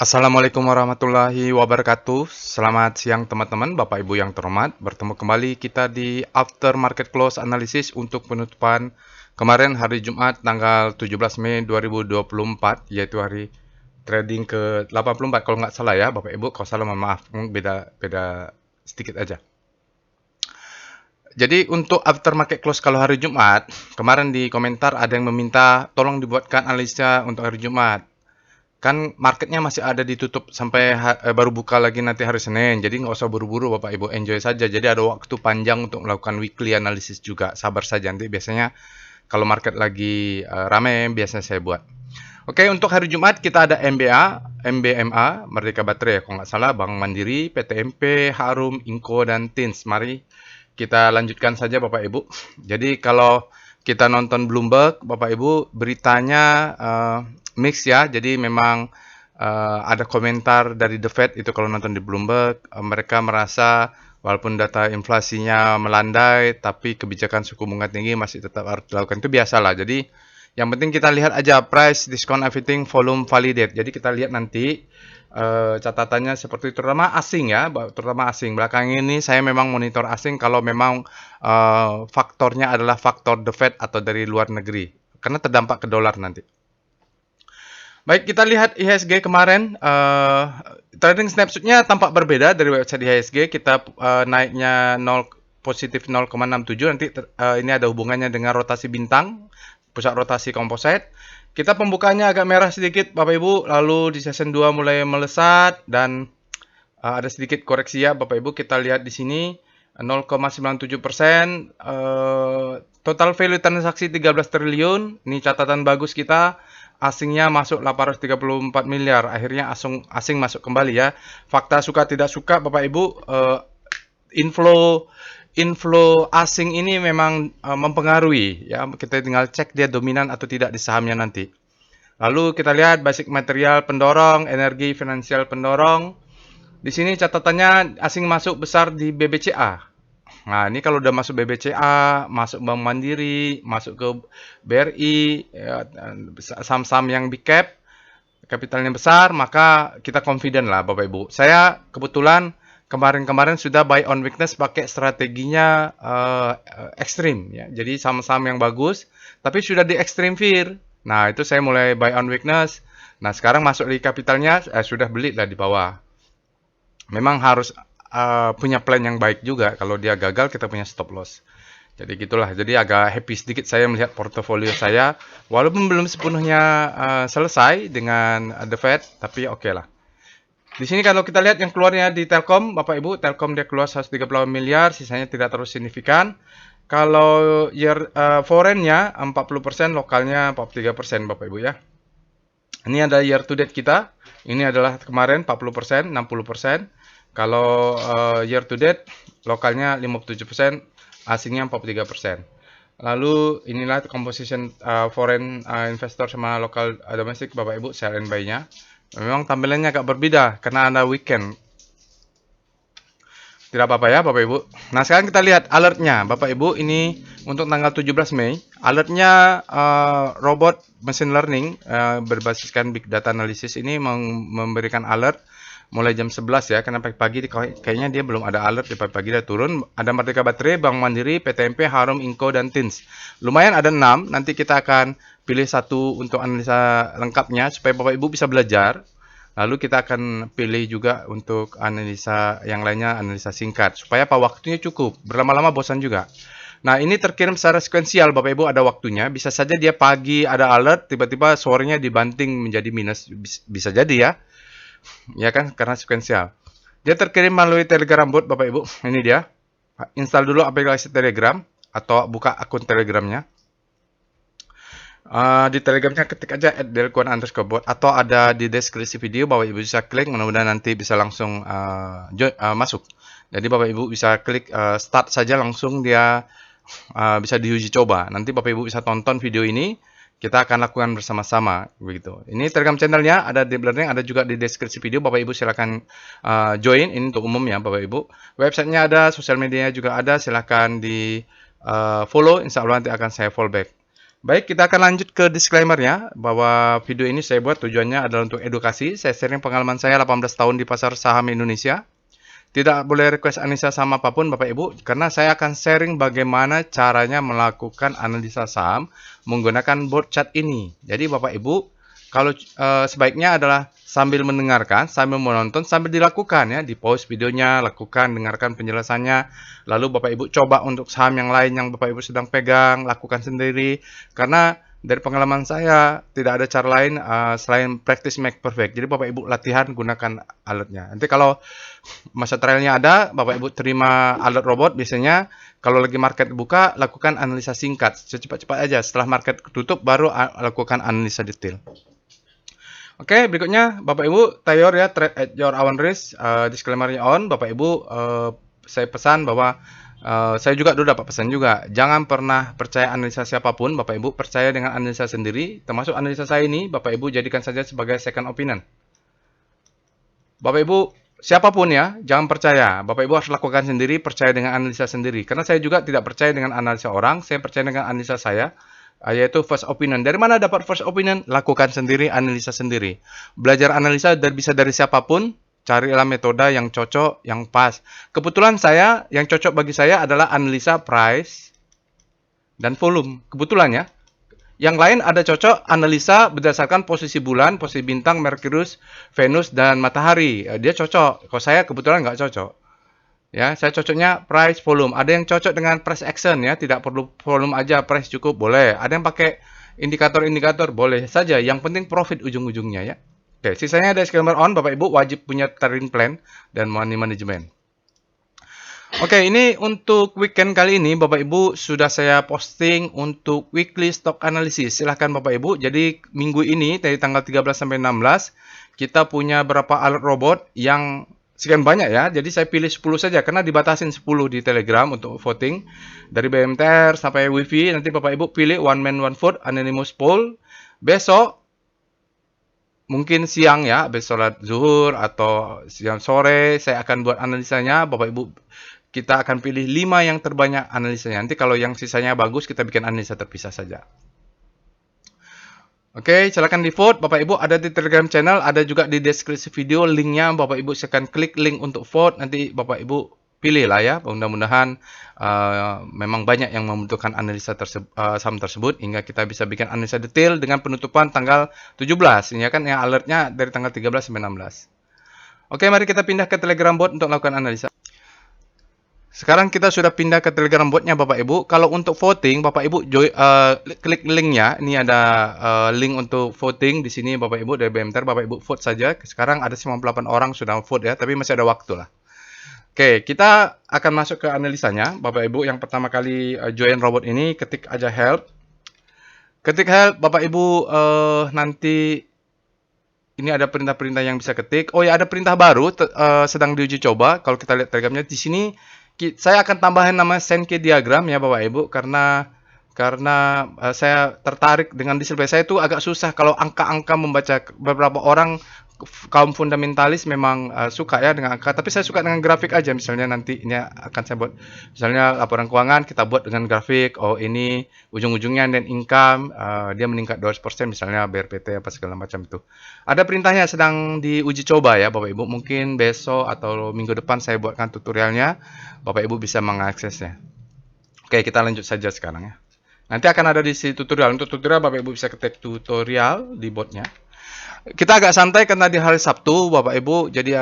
Assalamualaikum warahmatullahi wabarakatuh. Selamat siang teman-teman, Bapak Ibu yang terhormat. Bertemu kembali kita di After Market Close Analysis untuk penutupan kemarin hari Jumat tanggal 17 Mei 2024, yaitu hari trading ke-84 kalau nggak salah ya, Bapak Ibu. Kalau salah mohon maaf, beda sedikit aja. Jadi untuk after market close kalau hari Jumat, kemarin di komentar ada yang meminta tolong dibuatkan analisa untuk hari Jumat. Kan marketnya masih ada ditutup sampai baru buka lagi nanti hari Senin. Jadi nggak usah buru-buru Bapak Ibu, enjoy saja. Jadi ada waktu panjang untuk melakukan weekly analysis juga. Sabar saja nanti biasanya kalau market lagi rame biasanya saya buat. Oke, untuk hari Jumat kita ada MBMA, Merdeka Baterai kalau nggak salah, Bank Mandiri, PTMP, Harum, Inco, dan Tins. Mari kita lanjutkan saja Bapak Ibu. Jadi kalau kita nonton Bloomberg, Bapak Ibu, beritanya mix ya. Jadi memang ada komentar dari The Fed itu kalau nonton di Bloomberg, mereka merasa walaupun data inflasinya melandai, tapi kebijakan suku bunga tinggi masih tetap harus dilakukan. Itu biasalah. Jadi yang penting kita lihat aja price, discount, everything, volume, validate. Jadi kita lihat nanti catatannya seperti itu, terutama asing ya, terutama asing. Belakang ini saya memang monitor asing kalau memang faktornya adalah faktor The Fed atau dari luar negeri, karena terdampak ke dolar nanti. Baik, kita lihat IHSG kemarin, trading snapshotnya tampak berbeda dari website IHSG. Kita naiknya positif 0,67, nanti ini ada hubungannya dengan rotasi bintang, pusat rotasi komposit. Kita pembukaannya agak merah sedikit Bapak Ibu, lalu di session 2 mulai melesat dan ada sedikit koreksi ya Bapak Ibu. Kita lihat di sini 0,97%, total value transaksi 13 triliun. Ini catatan bagus kita. Asingnya masuk 834 miliar. Akhirnya asing masuk kembali ya. Fakta suka tidak suka Bapak Ibu, inflow asing ini memang mempengaruhi ya. Kita tinggal cek dia dominan atau tidak di sahamnya nanti. Lalu kita lihat basic material pendorong, energi finansial pendorong. Di sini catatannya asing masuk besar di BBCA. Nah, ini kalau udah masuk BBCA, masuk Bank Mandiri, masuk ke BRI, ya, saham-saham yang big cap, kapitalnya besar, maka kita confident lah Bapak Ibu. Saya kebetulan kemarin-kemarin sudah buy on weakness pakai strateginya ekstrim ya. Jadi saham-saham yang bagus, tapi sudah di extreme fear. Nah, itu saya mulai buy on weakness. Nah, sekarang masuk di kapitalnya, sudah beli lah di bawah. Memang harus punya plan yang baik juga. Kalau dia gagal, kita punya stop loss. Jadi gitulah. Jadi agak happy sedikit saya melihat portofolio saya. Walaupun belum sepenuhnya selesai dengan The Fed, tapi oke lah. Di sini kalau kita lihat yang keluarnya di Telkom, Bapak Ibu, Telkom dia keluar 130 miliar, sisanya tidak terlalu signifikan. Kalau foreign-nya 40%, lokalnya 43% Bapak Ibu ya. Ini ada year to date kita. Ini adalah kemarin 40%, 60%. Kalau year to date, lokalnya 57%, asingnya 43%. Lalu inilah composition foreign investor sama lokal domestik Bapak Ibu, sell and buy-nya. Memang tampilannya agak berbeda karena ada weekend. Tidak apa-apa ya Bapak Ibu. Nah sekarang kita lihat alertnya Bapak Ibu. Ini untuk tanggal 17 Mei. Alertnya robot machine learning berbasiskan big data analysis ini memberikan alert mulai jam 11 ya. Karena pagi-pagi kayaknya dia belum ada alert. Di pagi-pagi dia turun. Ada Merdeka Baterai, Bank Mandiri, PTMP, Harum, Inco, dan Tins. Lumayan ada 6. Nanti kita akan pilih satu untuk analisa lengkapnya supaya Bapak Ibu bisa belajar. Lalu kita akan pilih juga untuk analisa yang lainnya, analisa singkat. Supaya apa? Waktunya cukup. Berlama-lama bosan juga. Nah, ini terkirim secara sekuensial, Bapak Ibu, ada waktunya. Bisa saja dia pagi ada alert, tiba-tiba sorenya dibanting menjadi minus. Bisa jadi ya. Ya kan? Karena sekuensial. Dia terkirim melalui Telegram bot, Bapak Ibu. Ini dia. Install dulu aplikasi Telegram atau buka akun Telegramnya. Di Telegramnya ketik aja @delquan_bot atau ada di deskripsi video. Bapak Ibu bisa klik, mudah-mudahan nanti bisa langsung masuk. Jadi Bapak Ibu bisa klik start saja, langsung dia bisa diuji coba. Nanti Bapak Ibu bisa tonton video ini, kita akan lakukan bersama-sama begitu. Ini Telegram channelnya ada di belakang, ada juga di deskripsi video. Bapak Ibu silakan join, ini untuk umum ya Bapak Ibu. Websitenya ada, sosial medianya juga ada, silakan di follow, insya Allah nanti akan saya follow back. Baik, kita akan lanjut ke disclaimer-nya, bahwa video ini saya buat tujuannya adalah untuk edukasi. Saya sharing pengalaman saya 18 tahun di pasar saham Indonesia. Tidak boleh request analisa saham apapun Bapak Ibu, karena saya akan sharing bagaimana caranya melakukan analisa saham menggunakan board chart ini. Jadi Bapak Ibu, kalau sebaiknya adalah sambil mendengarkan, sambil menonton, sambil dilakukan ya, di pause videonya, lakukan, dengarkan penjelasannya. Lalu Bapak Ibu coba untuk saham yang lain yang Bapak Ibu sedang pegang, lakukan sendiri. Karena dari pengalaman saya, tidak ada cara lain selain practice make perfect. Jadi Bapak Ibu latihan gunakan alatnya. Nanti kalau masa trialnya ada, Bapak Ibu terima alat robot, biasanya kalau lagi market buka, lakukan analisa singkat. Secepat-cepat aja, setelah market tutup, baru lakukan analisa detail. Oke, berikutnya Bapak Ibu, Tayor ya, trade at your own risk, disclaimer-nya on. Bapak Ibu, saya pesan bahwa saya juga dulu dapat pesan juga, jangan pernah percaya analisa siapapun. Bapak Ibu percaya dengan analisa sendiri, termasuk analisa saya ini, Bapak Ibu jadikan saja sebagai second opinion. Bapak Ibu, siapapun ya, jangan percaya. Bapak Ibu harus lakukan sendiri, percaya dengan analisa sendiri. Karena saya juga tidak percaya dengan analisa orang, saya percaya dengan analisa saya, yaitu first opinion. Dari mana dapat first opinion? Lakukan sendiri, analisa sendiri. Belajar analisa bisa dari siapapun, carilah metode yang cocok, yang pas. Kebetulan saya, yang cocok bagi saya adalah analisa price dan volume. Kebetulan ya. Yang lain ada cocok analisa berdasarkan posisi bulan, posisi bintang, Merkurius, Venus, dan matahari. Dia cocok. Kalau saya kebetulan nggak cocok. Ya, saya cocoknya price volume. Ada yang cocok dengan price action ya, tidak perlu volume aja, price cukup, boleh. Ada yang pakai indikator-indikator, boleh saja. Yang penting profit ujung-ujungnya ya. Oke, sisanya ada disclaimer on, Bapak Ibu wajib punya trading plan dan money management. Oke, ini untuk weekend kali ini Bapak Ibu sudah saya posting untuk weekly stock analysis. Silahkan Bapak Ibu. Jadi minggu ini dari tanggal 13 sampai 16 kita punya berapa alat robot yang sekian banyak ya. Jadi saya pilih 10 saja karena dibatasin 10 di Telegram untuk voting. Dari BMTR sampai Wifi, nanti Bapak Ibu pilih one man one vote anonymous poll. Besok mungkin siang ya, habis sholat zuhur atau siang sore saya akan buat analisanya. Bapak Ibu, kita akan pilih 5 yang terbanyak analisanya. Nanti kalau yang sisanya bagus, kita bikin analisa terpisah saja. Oke, silakan di vote. Bapak Ibu ada di Telegram channel, ada juga di deskripsi video linknya. Bapak Ibu silakan klik link untuk vote. Nanti Bapak Ibu pilih lah ya. Mudah-mudahan memang banyak yang membutuhkan analisa saham tersebut hingga kita bisa bikin analisa detail dengan penutupan tanggal 17. Ini kan yang alertnya dari tanggal 13 sampai 16. Oke, mari kita pindah ke Telegram bot untuk melakukan analisa. Sekarang kita sudah pindah ke Telegram botnya Bapak Ibu. Kalau untuk voting, Bapak Ibu klik linknya. Ini ada link untuk voting di sini Bapak Ibu dari BMTR. Bapak Ibu vote saja. Sekarang ada 98 orang sudah vote ya, tapi masih ada waktu lah. Oke, kita akan masuk ke analisanya. Bapak Ibu yang pertama kali join robot ini, ketik aja help. Ketik help, Bapak Ibu nanti ini ada perintah-perintah yang bisa ketik. Oh ya, ada perintah baru sedang diuji coba. Kalau kita lihat Telegramnya di sini, saya akan tambahin nama Sankey diagram ya Bapak Ibu, karena saya tertarik dengan display. Saya itu agak susah kalau angka-angka membaca. Beberapa orang kaum fundamentalis memang suka ya dengan angka, tapi saya suka dengan grafik aja. Misalnya nanti ini akan saya buat misalnya laporan keuangan, kita buat dengan grafik. Oh ini ujung-ujungnya net income dia meningkat 200% misalnya BRPT apa segala macam itu. Ada perintahnya sedang diuji coba ya Bapak Ibu. Mungkin besok atau minggu depan saya buatkan tutorialnya. Bapak Ibu bisa mengaksesnya. Oke, kita lanjut saja sekarang ya. Nanti akan ada di sini tutorial. Untuk tutorial Bapak Ibu bisa ketik tutorial di botnya. Kita agak santai karena di hari Sabtu Bapak Ibu, jadi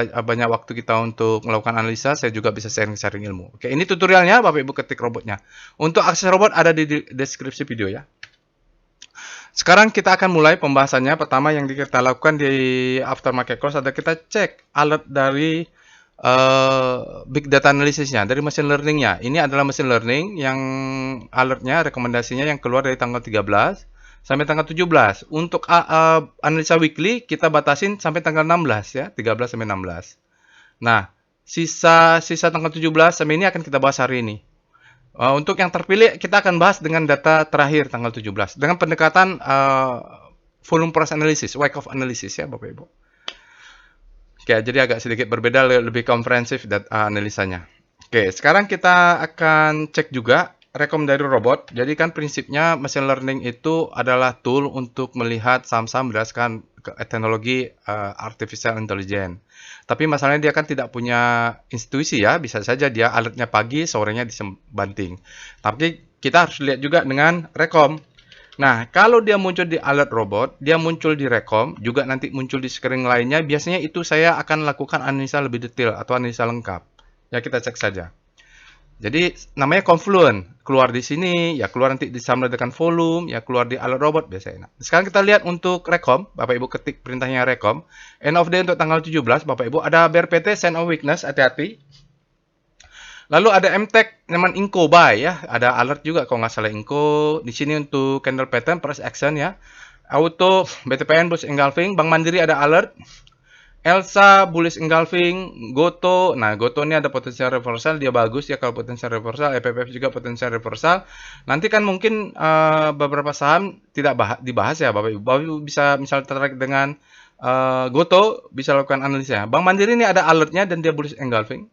banyak waktu kita untuk melakukan analisa. Saya juga bisa sharing-sharing ilmu. Oke, ini tutorialnya. Bapak Ibu ketik robotnya. Untuk akses robot ada di deskripsi video ya. Sekarang kita akan mulai pembahasannya. Pertama yang kita lakukan di aftermarket course adalah kita cek alert dari big data analisisnya, dari machine learningnya. Ini adalah machine learning yang alertnya, rekomendasinya yang keluar dari tanggal 13 sampai tanggal 17. Untuk analisa weekly kita batasin sampai tanggal 16 ya, 13 sampai 16. Nah, sisa tanggal 17 sampai ini akan kita bahas hari ini. Untuk yang terpilih kita akan bahas dengan data terakhir tanggal 17 dengan pendekatan volume price analysis, Wyckoff analysis ya Bapak Ibu. Oke, jadi agak sedikit berbeda, lebih komprehensif analisanya. Oke, sekarang kita akan cek juga rekom dari robot. Jadi kan prinsipnya machine learning itu adalah tool untuk melihat saham-saham berdasarkan teknologi artificial intelligence. Tapi masalahnya dia kan tidak punya institusi ya, bisa saja dia alertnya pagi, sorenya dibanting. Tapi kita harus lihat juga dengan rekom. Nah, kalau dia muncul di alert robot, dia muncul di rekom, juga nanti muncul di screen lainnya, biasanya itu saya akan lakukan analisa lebih detail atau analisa lengkap. Ya, kita cek saja. Jadi namanya confluent, keluar di sini, ya keluar nanti sama dengan volume, ya keluar di alert robot biasanya. Nah, sekarang kita lihat untuk rekom, Bapak Ibu ketik perintahnya rekom. End of day untuk tanggal 17, Bapak Ibu ada BRPT sign of weakness, hati-hati. Lalu ada MTech nyaman Inco buy ya, ada alert juga kalau nggak salah Inco. Di sini untuk candle pattern price action ya. Auto BTPN bullish engulfing, Bank Mandiri ada alert. Elsa bullish engulfing, Goto. Nah, Goto ini ada potensial reversal, dia bagus ya kalau potensial reversal, EPPF juga potensial reversal. Nanti kan mungkin beberapa saham tidak dibahas ya Bapak Ibu. Bapak Ibu bisa misal tertarik dengan Goto, bisa lakukan analisa. Bank Mandiri ini ada alertnya dan dia bullish engulfing.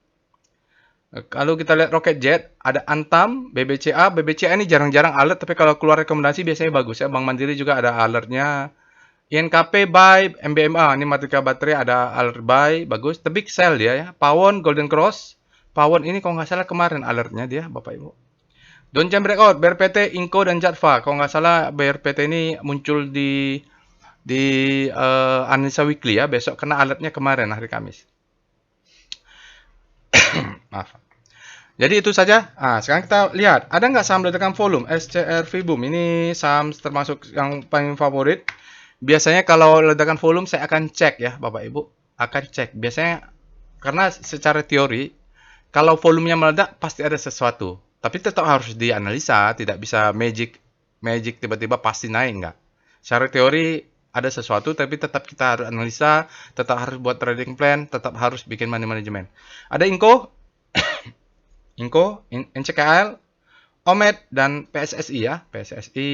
Kalau kita lihat Rocket Jet, ada Antam, BBCA. BBCA ini jarang-jarang alert, tapi kalau keluar rekomendasi biasanya bagus ya. Bank Mandiri juga ada alertnya. INKP buy, MBMA, ini Matrika Baterai ada alert buy, bagus. The Big Sell dia ya. Pawon, Golden Cross. Pawon ini kalau nggak salah kemarin alertnya dia, Bapak Ibu. Donjam Breakout, BRPT, Inco, dan Jatva. Kalau nggak salah BRPT ini muncul di analisa weekly ya, besok kena alertnya kemarin hari Kamis. Maaf. Jadi itu saja. Nah, sekarang kita lihat, ada nggak saham ledakan volume? SCR Vibum, ini saham termasuk yang paling favorit. Biasanya kalau ledakan volume saya akan cek ya Bapak Ibu. Akan cek. Biasanya karena secara teori, kalau volumenya meledak pasti ada sesuatu. Tapi tetap harus dianalisa, tidak bisa magic tiba-tiba pasti naik, enggak. Secara teori ada sesuatu, tapi tetap kita harus analisa, tetap harus buat trading plan, tetap harus bikin money management. Ada Inco, NCKL, Omed, dan PSSI ya. PSSI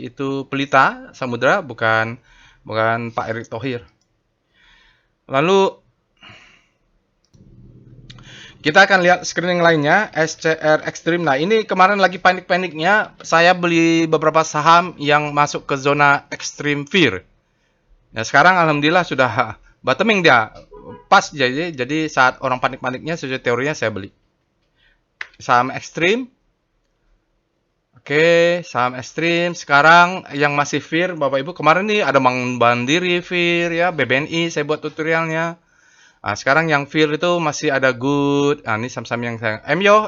itu Pelita Samudra, bukan Pak Erick Thohir. Lalu kita akan lihat screening lainnya, SCR Extreme. Nah, ini kemarin lagi panik-paniknya, saya beli beberapa saham yang masuk ke zona Extreme Fear. Nah, sekarang alhamdulillah sudah bottoming dia. Pas jadi saat orang panik-paniknya sesuai teorinya saya beli. Saham Extreme. Oke, saham Extreme sekarang yang masih fear Bapak Ibu. Kemarin nih ada Bank Mandiri fear ya, BBNI saya buat tutorialnya. Nah, sekarang yang fear itu masih ada good. Nah, ini saham-saham yang saya MYO,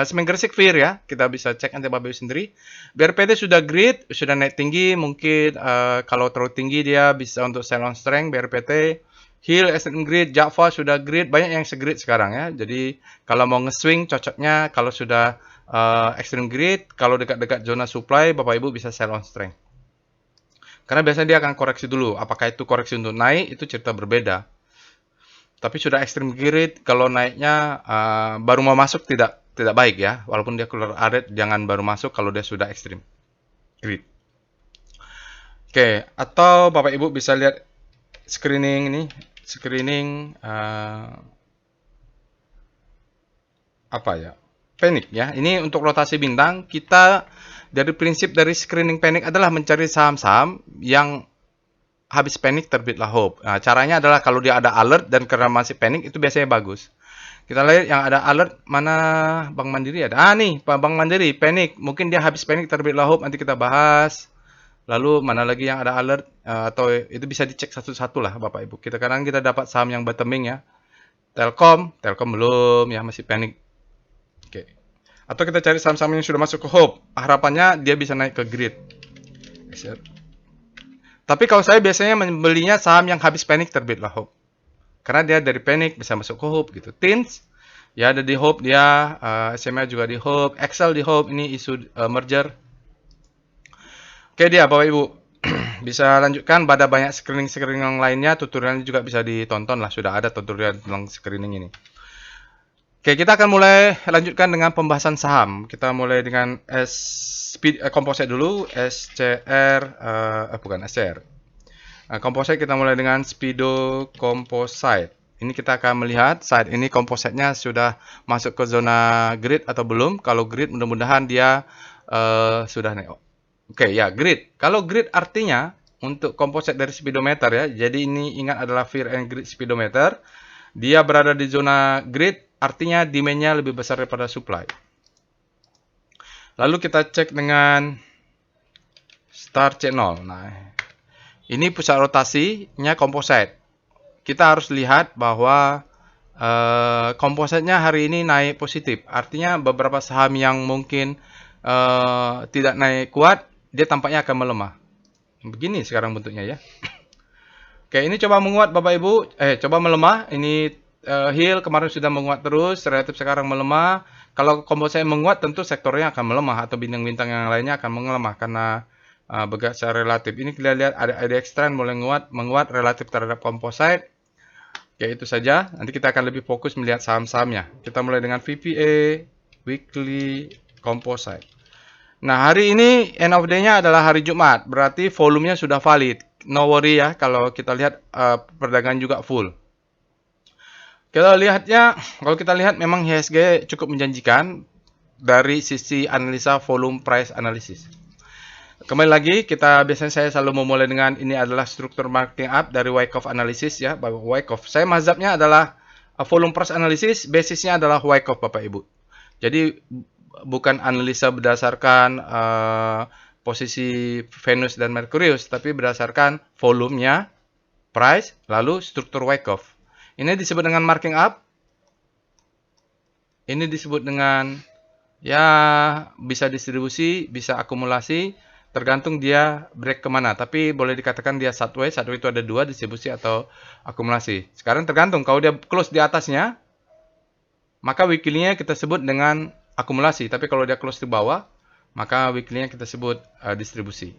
Semen Gresik fear ya. Kita bisa cek nanti Bapak Ibu sendiri. BRPT sudah grid, sudah naik tinggi, mungkin kalau terlalu tinggi dia bisa untuk sell on strength BRPT. Hill, SM Grid, Java sudah grid, banyak yang segrid sekarang ya. Jadi kalau mau nge-swing cocoknya kalau sudah extreme grid, kalau dekat-dekat zona supply, Bapak Ibu bisa sell on strength. Karena biasanya dia akan koreksi dulu. Apakah itu koreksi untuk naik, itu cerita berbeda. Tapi sudah extreme grid, kalau naiknya baru mau masuk tidak baik ya. Walaupun dia keluar alert, jangan baru masuk kalau dia sudah extreme grid. Oke, atau Bapak Ibu bisa lihat screening ini. Screening apa ya? Panic ya. Ini untuk rotasi bintang, kita dari prinsip dari screening panic adalah mencari saham-saham yang habis panic terbitlah hope. Nah, caranya adalah kalau dia ada alert dan karena masih panic itu biasanya bagus. Kita lihat yang ada alert mana Bank Mandiri ada. Nih, Bank Mandiri panic. Mungkin dia habis panic terbitlah hope, nanti kita bahas. Lalu mana lagi yang ada alert atau itu bisa dicek satu-satu lah Bapak Ibu. Kadang kita dapat saham yang bottoming ya. Telkom belum ya, masih panic. Oke. Atau kita cari saham-saham yang sudah masuk ke hope. Harapannya dia bisa naik ke grid. Tapi kalau saya biasanya membelinya saham yang habis panic terbitlah hope. Karena dia dari panic bisa masuk ke hope gitu. Tins ya ada di hope dia, SMA juga di hope, Excel di hope, ini isu merger. Oke dia Bapak Ibu, bisa lanjutkan pada banyak screening yang lainnya, tutorialnya juga bisa ditonton lah, sudah ada tutorial tentang screening ini. Oke, kita akan mulai lanjutkan dengan pembahasan saham. Kita mulai dengan composite dulu, bukan SCR. Composite kita mulai dengan Speedo Composite. Ini kita akan melihat saat ini kompositnya sudah masuk ke zona grid atau belum. Kalau grid mudah-mudahan dia sudah naik. Oke, ya grid. Kalau grid artinya untuk komposit dari speedometer ya. Jadi ini ingat adalah fear and grid speedometer. Dia berada di zona grid, artinya demand-nya lebih besar daripada supply. Lalu kita cek dengan star channel. Nah, ini pusat rotasinya komposit. Kita harus lihat bahwa kompositnya hari ini naik positif. Artinya beberapa saham yang mungkin tidak naik kuat, dia tampaknya akan melemah. Begini sekarang bentuknya ya. Oke, ini coba menguat Bapak Ibu. Coba melemah. Ini Hill kemarin sudah menguat terus, relatif sekarang melemah. Kalau komposit menguat, tentu sektornya akan melemah atau bintang-bintang yang lainnya akan melemah karena bergerak secara relatif. Ini kita lihat ada IDX trend mulai menguat relatif terhadap komposit. Ya itu saja. Nanti kita akan lebih fokus melihat saham-sahamnya. Kita mulai dengan VPA, weekly, composite. Nah, hari ini end of day-nya adalah hari Jumat. Berarti volumenya sudah valid. No worry ya kalau kita lihat perdagangan juga full. Kalau kita lihat memang IHSG cukup menjanjikan dari sisi analisa volume price analysis. Kembali lagi, biasanya saya selalu memulai dengan ini adalah struktur marking up dari Wyckoff analysis ya, Wyckoff. Saya mazhabnya adalah volume price analysis, basisnya adalah Wyckoff Bapak Ibu. Jadi bukan analisa berdasarkan posisi Venus dan Merkurius, tapi berdasarkan volumenya, price, lalu struktur Wyckoff. Ini disebut dengan marking up. Ini disebut dengan ya bisa distribusi, bisa akumulasi, tergantung dia break kemana. Tapi boleh dikatakan dia sideways itu ada dua, distribusi atau akumulasi. Sekarang tergantung, kalau dia close di atasnya, maka weekly-nya kita sebut dengan akumulasi. Tapi kalau dia close di bawah, maka weekly-nya kita sebut distribusi.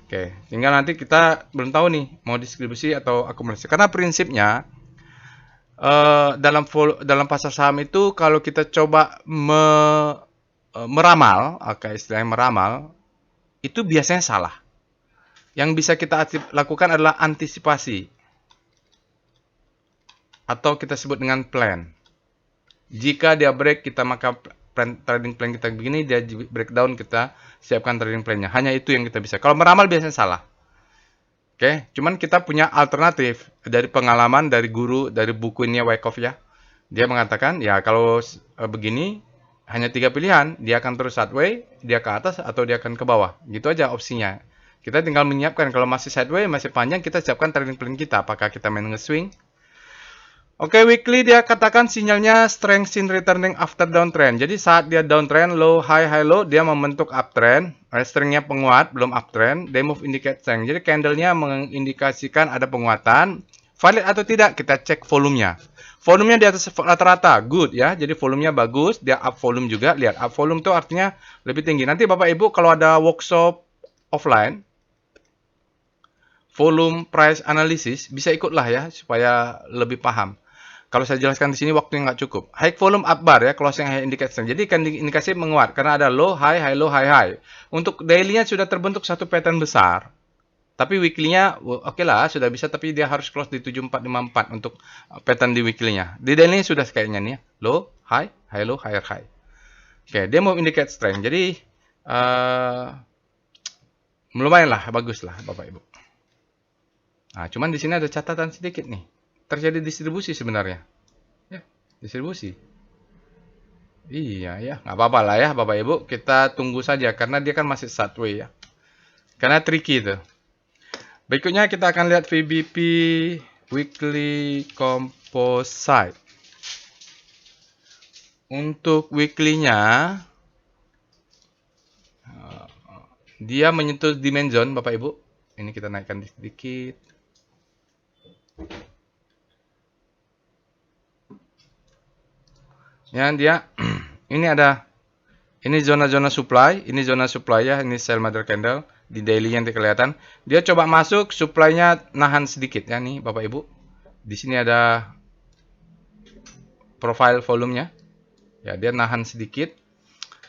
Oke, tinggal nanti kita belum tahu nih, mau distribusi atau akumulasi. Karena prinsipnya, dalam pasar saham itu kalau kita coba meramal, istilahnya meramal, itu biasanya salah. Yang bisa kita lakukan adalah antisipasi. Atau kita sebut dengan plan. Jika dia break, maka trading plan kita begini, dia breakdown, kita siapkan trading plan-nya. Hanya itu yang kita bisa. Kalau meramal biasanya salah. Oke, cuman kita punya alternatif dari pengalaman, dari guru, dari buku ini Wyckoff ya. Dia mengatakan, ya kalau begini, hanya 3 pilihan. Dia akan terus sideways, dia ke atas, atau dia akan ke bawah. Gitu aja opsinya. Kita tinggal menyiapkan, kalau masih sideways, masih panjang, kita siapkan trading plan kita. Apakah kita main nge-swing? Oke, weekly dia katakan sinyalnya strength in returning after downtrend. Jadi saat dia downtrend, low, high, low, dia membentuk uptrend. Strength-nya penguat, belum uptrend. They move indicate strength. Jadi candle-nya mengindikasikan ada penguatan. Valid atau tidak, kita cek volumenya. Volumenya di atas rata-rata, good ya. Jadi volumenya bagus, dia up volume juga. Lihat, up volume itu artinya lebih tinggi. Nanti Bapak Ibu kalau ada workshop offline, volume price analysis, bisa ikutlah ya, supaya lebih paham. Kalau saya jelaskan di sini waktunya nggak cukup. High volume up bar ya, closing high indication. Jadi kan indikasi menguat karena ada low, high, low, high. Untuk daily-nya sudah terbentuk satu pattern besar. Tapi weekly-nya oke lah, sudah bisa, tapi dia harus close di 7454 untuk pattern di weekly-nya. Di daily-nya sudah kayaknya nih ya. Low, high, low, high. Oke, dia mau indicate strength. Jadi lumayan lah, bagus lah Bapak Ibu. Nah, cuman di sini ada catatan sedikit nih. Terjadi distribusi sebenarnya. Ya, distribusi. Iya ya, nggak apa-apa lah ya Bapak Ibu. Kita tunggu saja karena dia kan masih sideways ya. Karena tricky itu. Berikutnya kita akan lihat VBP Weekly Composite. Untuk weekly-nya, dia menyentuh dimension Bapak Ibu. Ini kita naikkan sedikit. Ya, dia ini zona-zona supply, ini zona supply ya, ini sell mother candle di daily yang kelihatan. Dia coba masuk, supply-nya nahan sedikit ya nih Bapak Ibu. Di sini ada profile volumenya. Ya, dia nahan sedikit.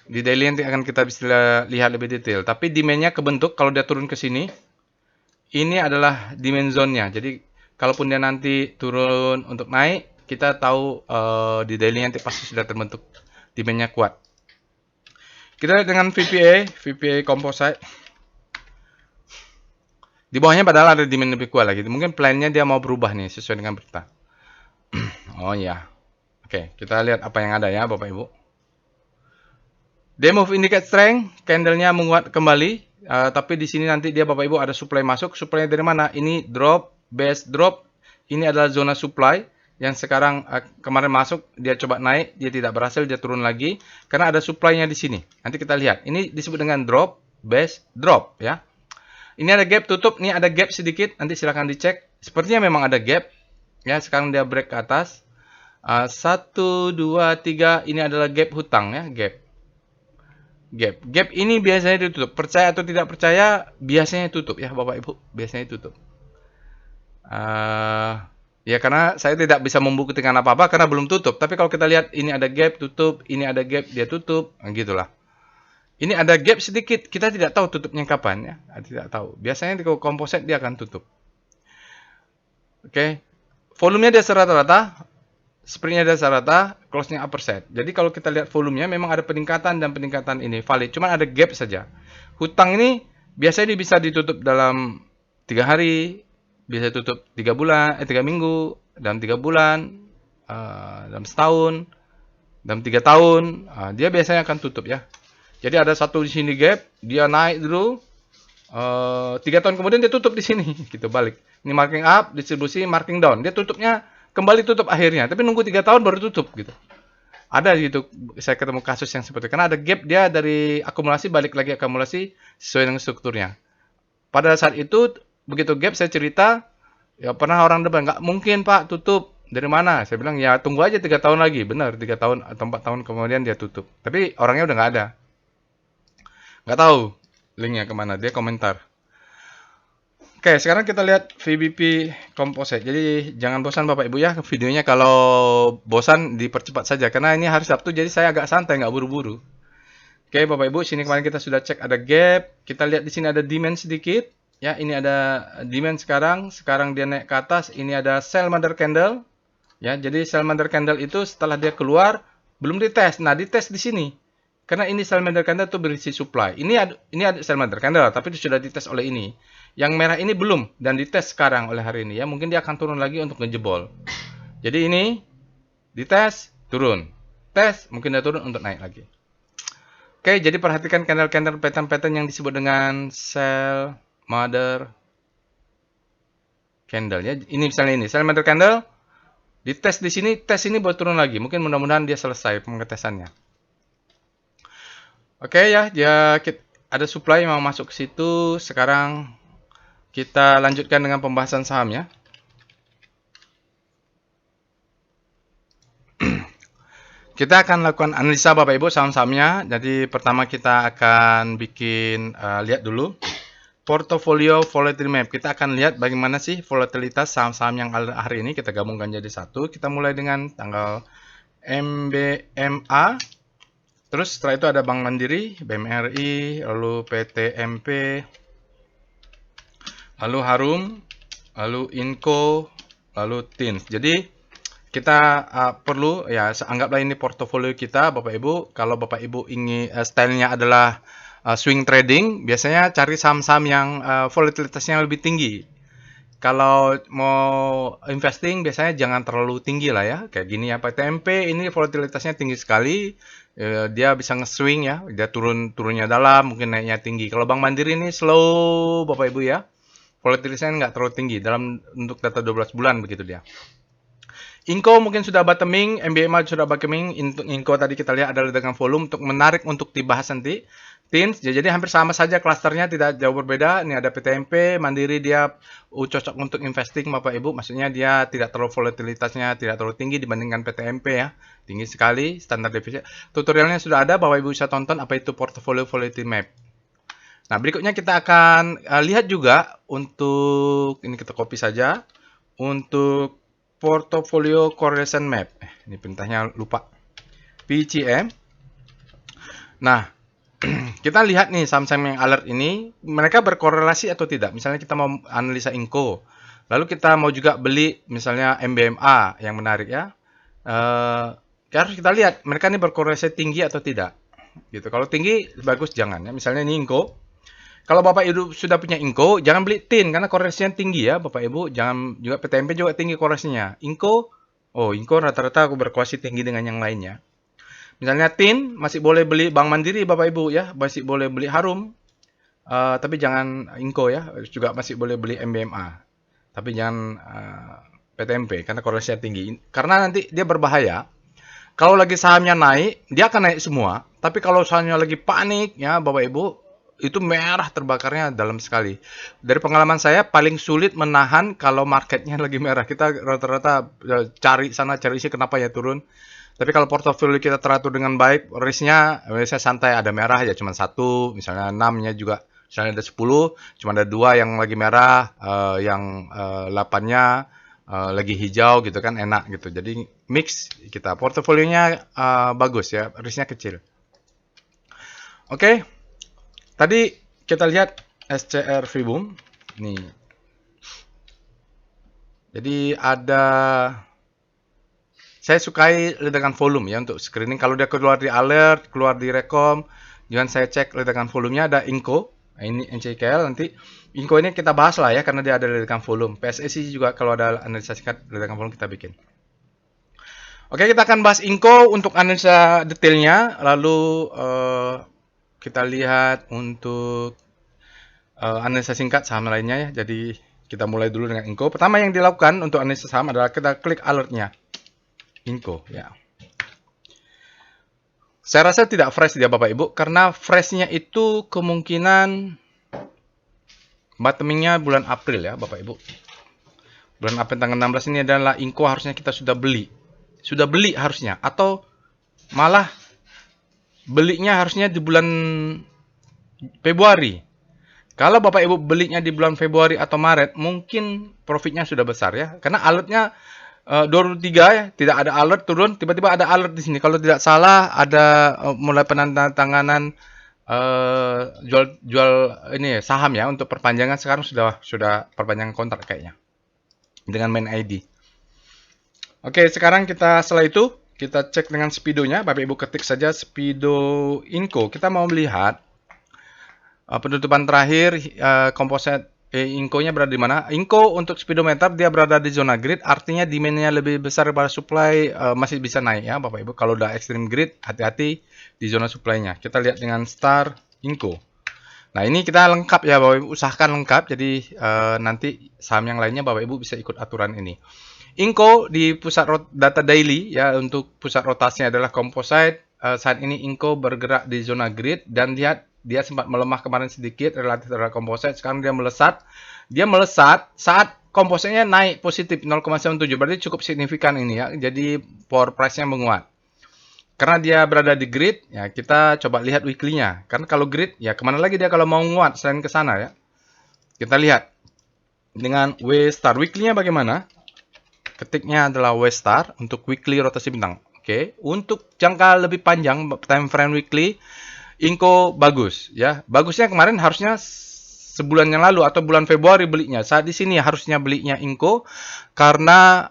Di daily nanti akan kita bisa lihat lebih detail. Tapi demand-nya kebentuk kalau dia turun ke sini. Ini adalah demand zone-nya. Jadi Kalaupun dia nanti turun untuk naik, kita tahu di daily nanti pasti sudah terbentuk demand-nya kuat. Kita lihat dengan VPA Composite. Di bawahnya padahal ada demand lebih kuat lagi. Mungkin plan-nya dia mau berubah nih sesuai dengan berita. Oh iya. Oke, kita lihat apa yang ada ya Bapak Ibu. Day move indicate strength, candle-nya menguat kembali. Tapi di sini nanti dia Bapak Ibu ada supply masuk. Supply dari mana? Ini drop, base drop. Ini adalah zona supply yang sekarang kemarin masuk, dia coba naik, dia tidak berhasil, dia turun lagi karena ada supply-nya di sini. Nanti kita lihat. Ini disebut dengan drop, base, drop ya. Ini ada gap tutup, ini ada gap sedikit, nanti silahkan dicek. Sepertinya memang ada gap. Ya, sekarang dia break ke atas. 1, 2, 3, ini adalah gap hutang ya, gap. Gap ini biasanya ditutup. Percaya atau tidak percaya, biasanya tutup ya Bapak Ibu, biasanya tutup. Ya karena saya tidak bisa membuktikan apa-apa karena belum tutup. Tapi kalau kita lihat ini ada gap tutup, ini ada gap dia tutup, gitulah. Ini ada gap sedikit, kita tidak tahu tutupnya kapan ya, tidak tahu. Biasanya di composite dia akan tutup. Oke, volumenya dia rata-rata, spreadnya dia rata, close-nya upper set. Jadi kalau kita lihat volumenya memang ada peningkatan dan peningkatan ini valid, cuman ada gap saja. Hutang ini biasanya bisa ditutup dalam 3 hari, bisa tutup 3 bulan, 3 minggu, dalam 3 bulan, dalam setahun, dalam 3 tahun, dia biasanya akan tutup ya. Jadi ada satu di sini gap, dia naik dulu, 3 tahun kemudian dia tutup di sini, gitu balik. Ini marking up, distribusi, marking down. Dia tutupnya kembali tutup akhirnya, tapi nunggu 3 tahun baru tutup gitu. Ada gitu, saya ketemu kasus yang seperti itu. Karena ada gap dia dari akumulasi balik lagi akumulasi sesuai dengan strukturnya. Pada saat itu begitu gap saya cerita, ya pernah orang depan nggak mungkin Pak tutup. Dari mana? Saya bilang ya tunggu aja 3 tahun lagi. Benar 3 tahun atau 4 tahun kemudian dia tutup. Tapi orangnya udah nggak ada. Nggak tahu linknya kemana, dia komentar. Oke, sekarang kita lihat VBP Composite. Jadi jangan bosan Bapak Ibu ya videonya, kalau bosan dipercepat saja karena ini hari Sabtu jadi saya agak santai nggak buru-buru. Oke Bapak Ibu, sini kemarin kita sudah cek ada gap. Kita lihat di sini ada demand sedikit. Ya, ini ada demand sekarang dia naik ke atas. Ini ada sell mother candle. Ya, jadi sell mother candle itu setelah dia keluar belum dites. Nah, dites di sini. Karena ini sell mother candle itu berisi supply. Ini ada sell mother candle, tapi itu sudah dites oleh ini. Yang merah ini belum dan dites sekarang oleh hari ini ya. Mungkin dia akan turun lagi untuk ngejebol. Jadi ini dites, turun. Tes, mungkin dia turun untuk naik lagi. Oke, jadi perhatikan candle-candle pattern-pattern yang disebut dengan sell mother candle ya. Ini misalnya ini sell mother candle. Dites di sini, tes ini buat turun lagi. Mungkin mudah-mudahan dia selesai pengetesannya. Oke ya, ada supply yang mau masuk ke situ. Sekarang kita lanjutkan dengan pembahasan saham ya. Kita akan lakukan analisa Bapak Ibu saham-sahamnya. Jadi pertama kita akan bikin lihat dulu portofolio volatility map. Kita akan lihat bagaimana sih volatilitas saham-saham yang hari ini kita gabungkan jadi satu. Kita mulai dengan tanggal MBMA. Terus setelah itu ada Bank Mandiri, BMRI, lalu PTMP, lalu Harum, lalu Inco, lalu TINS. Jadi kita perlu ya anggaplah ini portofolio kita Bapak Ibu. Kalau Bapak Ibu ingin stylenya adalah swing trading, biasanya cari saham-saham yang volatilitasnya lebih tinggi. Kalau mau investing biasanya jangan terlalu tinggi lah ya. Kayak gini ya, PTMP ini volatilitasnya tinggi sekali. Dia bisa nge-swing ya, dia turunnya dalam, mungkin naiknya tinggi. Kalau Bank Mandiri ini slow Bapak Ibu ya. Volatilitasnya nggak terlalu tinggi dalam untuk data 12 bulan begitu dia. Inco mungkin sudah bottoming, MBMA sudah bottoming. Inco tadi kita lihat adalah dengan volume untuk menarik untuk dibahas nanti. TINS, jadi hampir sama saja klasternya, tidak jauh berbeda. Ini ada PTMP, Mandiri dia cocok untuk investing Bapak Ibu. Maksudnya dia tidak terlalu volatilitasnya tidak terlalu tinggi dibandingkan PTMP ya. Tinggi sekali, standar defisit. Tutorialnya sudah ada, Bapak Ibu bisa tonton apa itu portfolio volatility map. Nah, berikutnya kita akan lihat juga untuk, ini kita copy saja, untuk portfolio correlation map. Ini perintahnya lupa. PCM. Nah, kita lihat nih saham-saham yang alert ini, mereka berkorelasi atau tidak. Misalnya kita mau analisa Inco. Lalu kita mau juga beli misalnya MBMA yang menarik ya. Eh, Harus kita lihat mereka ini berkorelasi tinggi atau tidak. Gitu. Kalau tinggi bagus jangan ya. Misalnya ini Inco. Kalau Bapak Ibu sudah punya Inco, jangan beli TIN karena korelasinya tinggi ya, Bapak Ibu. Jangan juga PTMP juga tinggi korelasinya. Inco, oh Inco rata-rata aku berkorelasi tinggi dengan yang lainnya. Misalnya TIN masih boleh beli Bank Mandiri Bapak Ibu ya, masih boleh beli Harum. Tapi jangan Inco ya, juga masih boleh beli MBMA. Tapi jangan PTMP karena korelasinya tinggi. Karena nanti dia berbahaya. Kalau lagi sahamnya naik, dia akan naik semua. Tapi kalau sahamnya lagi panik ya Bapak Ibu, itu merah terbakarnya dalam sekali. Dari pengalaman saya paling sulit menahan kalau marketnya lagi merah. Kita rata-rata cari sana cari sini kenapa ya turun. Tapi kalau portofolio kita teratur dengan baik, risknya biasanya santai, ada merah ya cuma satu, misalnya 6-nya juga, misalnya ada 10, cuma ada 2 yang lagi merah, yang 8-nya lagi hijau gitu kan, enak gitu. Jadi mix kita, portofolionya bagus ya, risknya kecil. Oke, tadi kita lihat SCR Vibum. Nih. Jadi ada saya sukai ledakan volume ya untuk screening. Kalau dia keluar di alert, keluar di rekom, jangan saya cek ledakan volumenya ada Inco. Nah, ini NCKL nanti. Inco ini kita bahas lah ya karena dia ada ledakan volume. PSSI juga kalau ada analisa singkat ledakan volume kita bikin. Oke, kita akan bahas Inco untuk analisa detailnya. Lalu kita lihat untuk analisa singkat saham lainnya ya. Jadi kita mulai dulu dengan Inco. Pertama yang dilakukan untuk analisa saham adalah kita klik alertnya. Inco ya. Saya rasa tidak fresh dia Bapak Ibu karena freshnya itu kemungkinan bottomingnya bulan April ya Bapak Ibu. Bulan April tanggal 16 ini adalah Inco harusnya kita sudah beli. Sudah beli harusnya atau malah belinya harusnya di bulan Februari. Kalau Bapak Ibu belinya di bulan Februari atau Maret, mungkin profitnya sudah besar ya. Karena alertnya 23 ya, tidak ada alert turun, tiba-tiba ada alert di sini. Kalau tidak salah ada mulai penandatanganan jual ini saham ya untuk perpanjangan sekarang sudah perpanjangan kontrak kayaknya dengan main ID. Oke, sekarang setelah itu kita cek dengan speedonya. Bapak Ibu ketik saja speedo Inco. Kita mau melihat penutupan terakhir komposit Inco-nya berada di mana? Inco untuk speedometer dia berada di zona grid, artinya demand-nya lebih besar daripada supply, masih bisa naik ya Bapak Ibu. Kalau udah extreme grid, hati-hati di zona supply-nya. Kita lihat dengan star Inco. Nah ini kita lengkap ya Bapak Ibu, usahakan lengkap, jadi nanti saham yang lainnya Bapak Ibu bisa ikut aturan ini. Inco di pusat data daily ya, untuk pusat rotasinya adalah composite. Saat ini Inco bergerak di zona grid dan lihat dia sempat melemah kemarin sedikit relatif terhadap composite, sekarang dia melesat. Dia melesat saat composite-nya naik positif 0,97, berarti cukup signifikan ini ya. Jadi power price-nya menguat. Karena dia berada di grid, ya kita coba lihat weekly-nya. Karena kalau grid, ya kemana lagi dia kalau mau menguat selain ke sana ya. Kita lihat dengan W-star weekly-nya bagaimana. Ketiknya adalah W-star untuk weekly rotasi bintang. Oke, untuk jangka lebih panjang time frame weekly, Inco bagus ya. Bagusnya kemarin harusnya sebulan yang lalu atau bulan Februari belinya. Saat di sini harusnya belinya Inco karena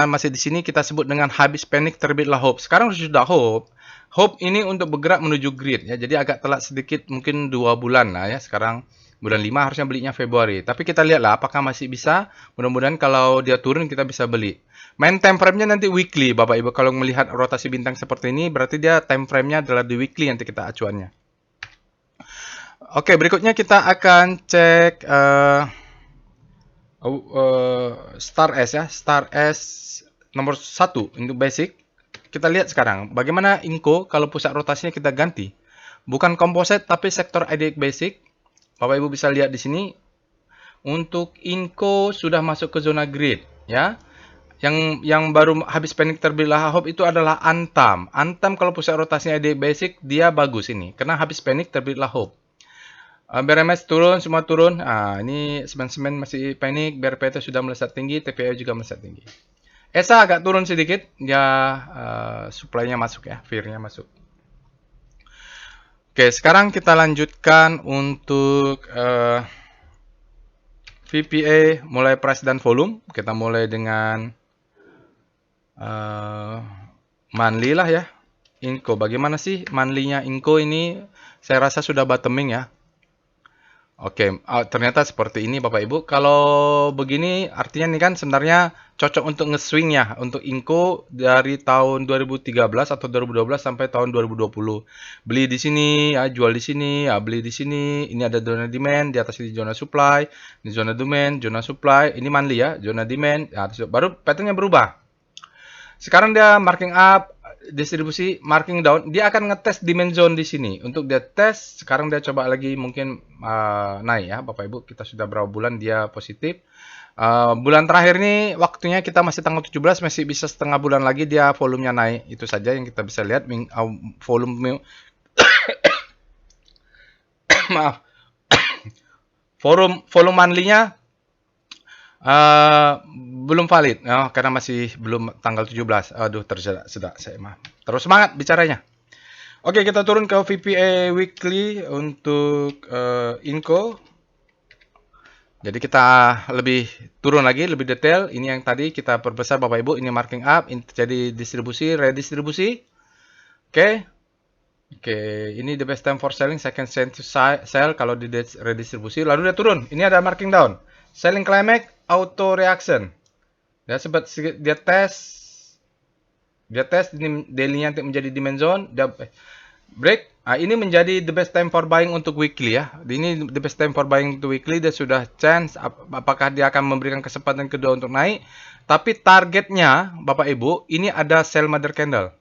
masih di sini kita sebut dengan habis panik terbitlah hope. Sekarang sudah hope. Hope ini untuk bergerak menuju grid ya. Jadi agak telat sedikit, mungkin 2 bulan lah ya. Sekarang bulan 5 harusnya belinya Februari. Tapi kita lihatlah apakah masih bisa. Mudah-mudahan kalau dia turun kita bisa beli. Main time frame-nya nanti weekly Bapak Ibu. Kalau melihat rotasi bintang seperti ini berarti dia time frame-nya adalah di weekly nanti kita acuannya. Oke, berikutnya kita akan cek Star S ya. Star S nomor 1 untuk basic. Kita lihat sekarang bagaimana Inco kalau pusat rotasinya kita ganti. Bukan composite tapi sektor IDX basic. Bapak Ibu bisa lihat di sini. Untuk Inco sudah masuk ke zona grid ya. Yang baru habis panik terbelah hope itu adalah Antam. Antam kalau pusat rotasinya di basic dia bagus ini karena habis panik terbelah hope. BRMS turun, semua turun. Ini semen masih panik, BRPT sudah melesat tinggi, TPO juga melesat tinggi. ESA agak turun sedikit, dia supply-nya masuk ya, fear-nya masuk. Oke, sekarang kita lanjutkan untuk VPA mulai price dan volume. Kita mulai dengan monthly lah ya. Inco, bagaimana sih monthly-nya Inco ini? Saya rasa sudah bottoming ya. Oke, ternyata seperti ini Bapak Ibu. Kalau begini artinya nih kan sebenarnya cocok untuk nge-swing ya, untuk Inco dari tahun 2013 atau 2012 sampai tahun 2020. Beli di sini, ya, jual di sini, ya, beli di sini. Ini ada zona demand, di atas ini zona supply, ini zona demand, zona supply. Ini monthly ya, zona demand. Ya, baru patternnya berubah. Sekarang dia marking up, distribusi, marking down. Dia akan ngetes demand zone di sini. Untuk dia tes, sekarang dia coba lagi mungkin naik ya, Bapak Ibu. Kita sudah berapa bulan dia positif. Bulan terakhir ini waktunya kita masih tanggal 17, masih bisa setengah bulan lagi dia volumenya naik. Itu saja yang kita bisa lihat. Volume maaf. Volume monthly-nya belum valid, karena masih belum tanggal 17. Aduh, tersedak saya mah. Terus semangat bicaranya. Oke, kita turun ke VPA weekly untuk Inco. Jadi kita lebih turun lagi, lebih detail. Ini yang tadi kita perbesar Bapak Ibu. Ini marking up, ini terjadi distribusi, redistribusi. Oke. Oke, ini the best time for selling, second chance to sell kalau di redistribusi. Lalu dia turun. Ini ada marking down. Selling climax, auto reaction. Dia sempat dia tes ini daily-nya menjadi demand zone, dia break. Ini menjadi the best time for buying untuk weekly ya. Ini the best time for buying untuk weekly. Dia sudah chance apakah dia akan memberikan kesempatan kedua untuk naik. Tapi targetnya Bapak Ibu, ini ada sell mother candle.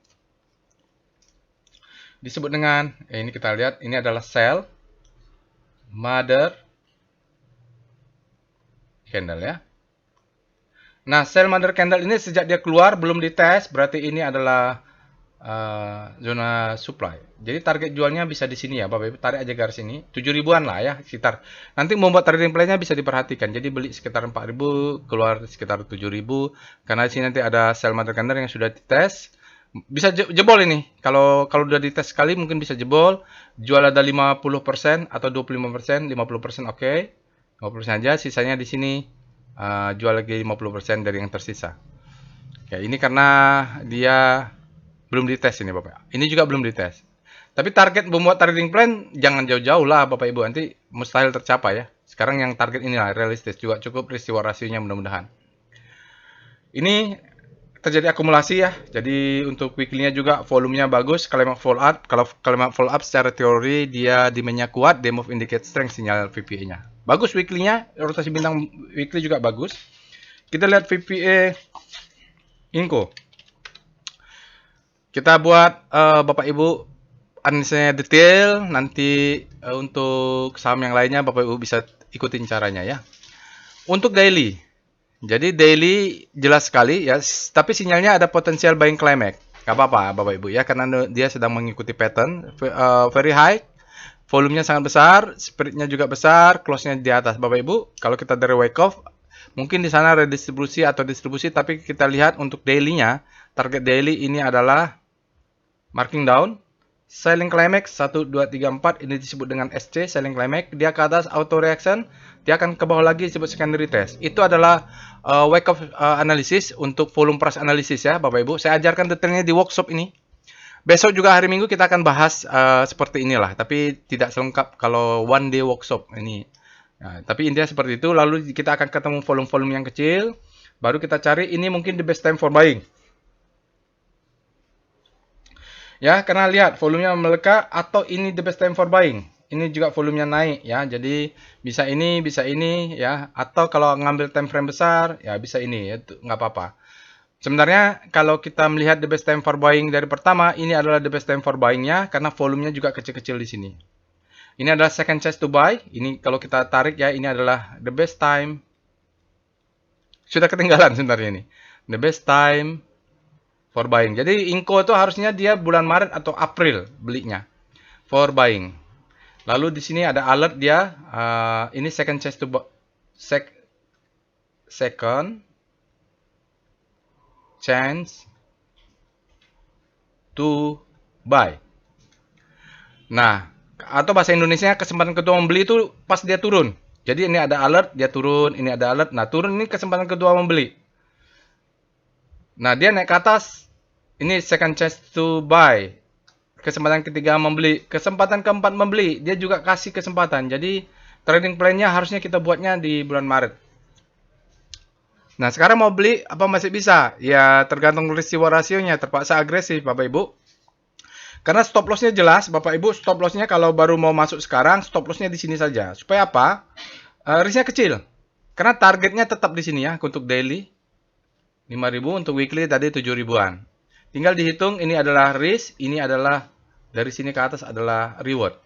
Disebut dengan, ini kita lihat, ini adalah sell mother candle ya. Nah, sell mother candle ini sejak dia keluar belum dites, berarti ini adalah zona supply. Jadi target jualnya bisa di sini ya, Bapak Ibu. Tarik aja garis ini, 7 ribuan lah ya, sekitar. Nanti membuat trading plan-nya bisa diperhatikan. Jadi beli sekitar 4.000, keluar sekitar 7.000. Karena di sini nanti ada sell mother candle yang sudah dites. Bisa jebol ini. Kalau udah dites sekali mungkin bisa jebol. Jual ada 50% atau 25%, 50% oke. 50% aja, sisanya di sini jual lagi 50% dari yang tersisa. Oke, ini karena dia belum dites ini Bapak. Ini juga belum dites. Tapi target membuat trading plan jangan jauh-jauh lah Bapak Ibu, nanti mustahil tercapai ya. Sekarang yang target inilah realistis, juga cukup risk reward rasionya mudah-mudahan. Ini terjadi akumulasi ya. Jadi untuk weekly-nya juga volumenya bagus. Kalau fall up, secara teori dia demand-nya kuat, they move indicate strength sinyal VPA-nya. Bagus weekly-nya, rotasi bintang weekly juga bagus. Kita lihat VPA Inco. Kita buat Bapak Ibu analisanya detail, nanti untuk saham yang lainnya Bapak Ibu bisa ikutin caranya ya. Untuk daily. Jadi daily jelas sekali ya, tapi sinyalnya ada potensial buying climax. Gak apa-apa Bapak Ibu ya, karena dia sedang mengikuti pattern very high, volumenya sangat besar, spiritnya juga besar, close-nya di atas Bapak Ibu. Kalau kita dari wake off, mungkin di sana redistribusi atau distribusi, tapi kita lihat untuk daily-nya, target daily ini adalah marking down, selling climax 1, 2, 3, 4, ini disebut dengan SC, selling climax. Dia ke atas auto reaction, dia akan ke bawah lagi disebut secondary test. Itu adalah wake up analysis untuk volume price analysis ya Bapak Ibu. Saya ajarkan detailnya di workshop ini. Besok juga hari Minggu kita akan bahas seperti inilah, tapi tidak selengkap kalau one day workshop ini. Nah, tapi intinya seperti itu. Lalu kita akan ketemu volume-volume yang kecil, baru kita cari ini mungkin the best time for buying. Ya, karena lihat volumenya melekat atau ini the best time for buying. Ini juga volumenya naik ya. Jadi bisa ini ya. Atau kalau ngambil time frame besar ya bisa ini ya, nggak apa-apa. Sebenarnya kalau kita melihat the best time for buying dari pertama, ini adalah the best time for buying-nya karena volumenya juga kecil-kecil di sini. Ini adalah second chance to buy. Ini kalau kita tarik ya, ini adalah the best time. Sudah ketinggalan sebenarnya ini. The best time for buying. Jadi Inco itu harusnya dia bulan Maret atau April belinya for buying. Lalu di sini ada alert dia, ini second chance to second chance to buy. Nah, atau bahasa Indonesia kesempatan kedua membeli itu pas dia turun. Jadi ini ada alert, dia turun, ini ada alert. Nah, turun ini kesempatan kedua membeli. Nah, dia naik ke atas, ini second chance to buy. Kesempatan ketiga membeli, kesempatan keempat membeli, dia juga kasih kesempatan. Jadi trading plan-nya harusnya kita buatnya di bulan Maret. Nah, sekarang mau beli apa masih bisa? Ya, tergantung risiko rasionya, terpaksa agresif Bapak Ibu. Karena stop loss-nya jelas, Bapak Ibu, stop loss-nya kalau baru mau masuk sekarang, stop loss-nya di sini saja. Supaya apa? Risknya kecil. Karena targetnya tetap di sini ya, untuk daily 5.000, untuk weekly tadi 7.000-an. Tinggal dihitung, ini adalah risk, ini adalah dari sini ke atas adalah reward.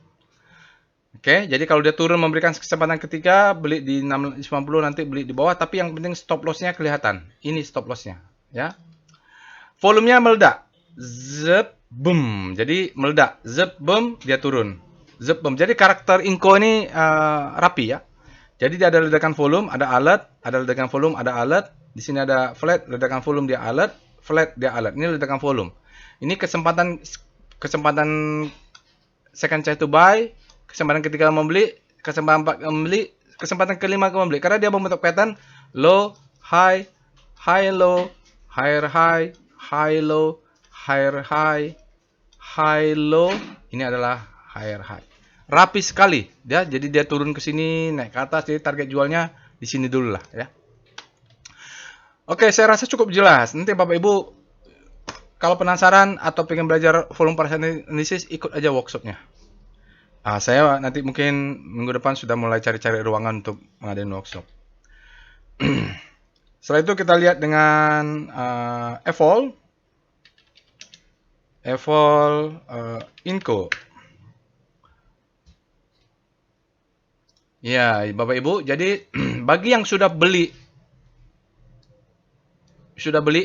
Oke, jadi kalau dia turun memberikan kesempatan ketiga, beli di 650, nanti beli di bawah, tapi yang penting stop loss-nya kelihatan. Ini stop loss-nya, ya. Volumenya meledak. Zep, boom. Jadi meledak. Zep, boom, dia turun. Zep, boom. Jadi karakter Inco ini rapi ya. Jadi dia ada ledakan volume, ada alert, ada ledakan volume, ada alert. Di sini ada flat, ledakan volume dia alert, flat dia alert. Ini ledakan volume. Ini kesempatan second chance to buy, kesempatan ketiga membeli, kesempatan empat membeli, kesempatan kelima membeli. Karena dia membentuk pattern low, high, high low, higher high, high low, higher high, high low. Ini adalah higher high. Rapi sekali ya, jadi dia turun ke sini naik ke atas, jadi target jualnya di sini dulu lah ya. Oke, saya rasa cukup jelas. Nanti Bapak Ibu kalau penasaran atau pengen belajar volume price analysis, ikut aja workshopnya. Saya nanti mungkin minggu depan sudah mulai cari-cari ruangan untuk mengadain workshop. Setelah itu kita lihat dengan Evol Inco. Ya, Bapak Ibu, jadi bagi yang sudah beli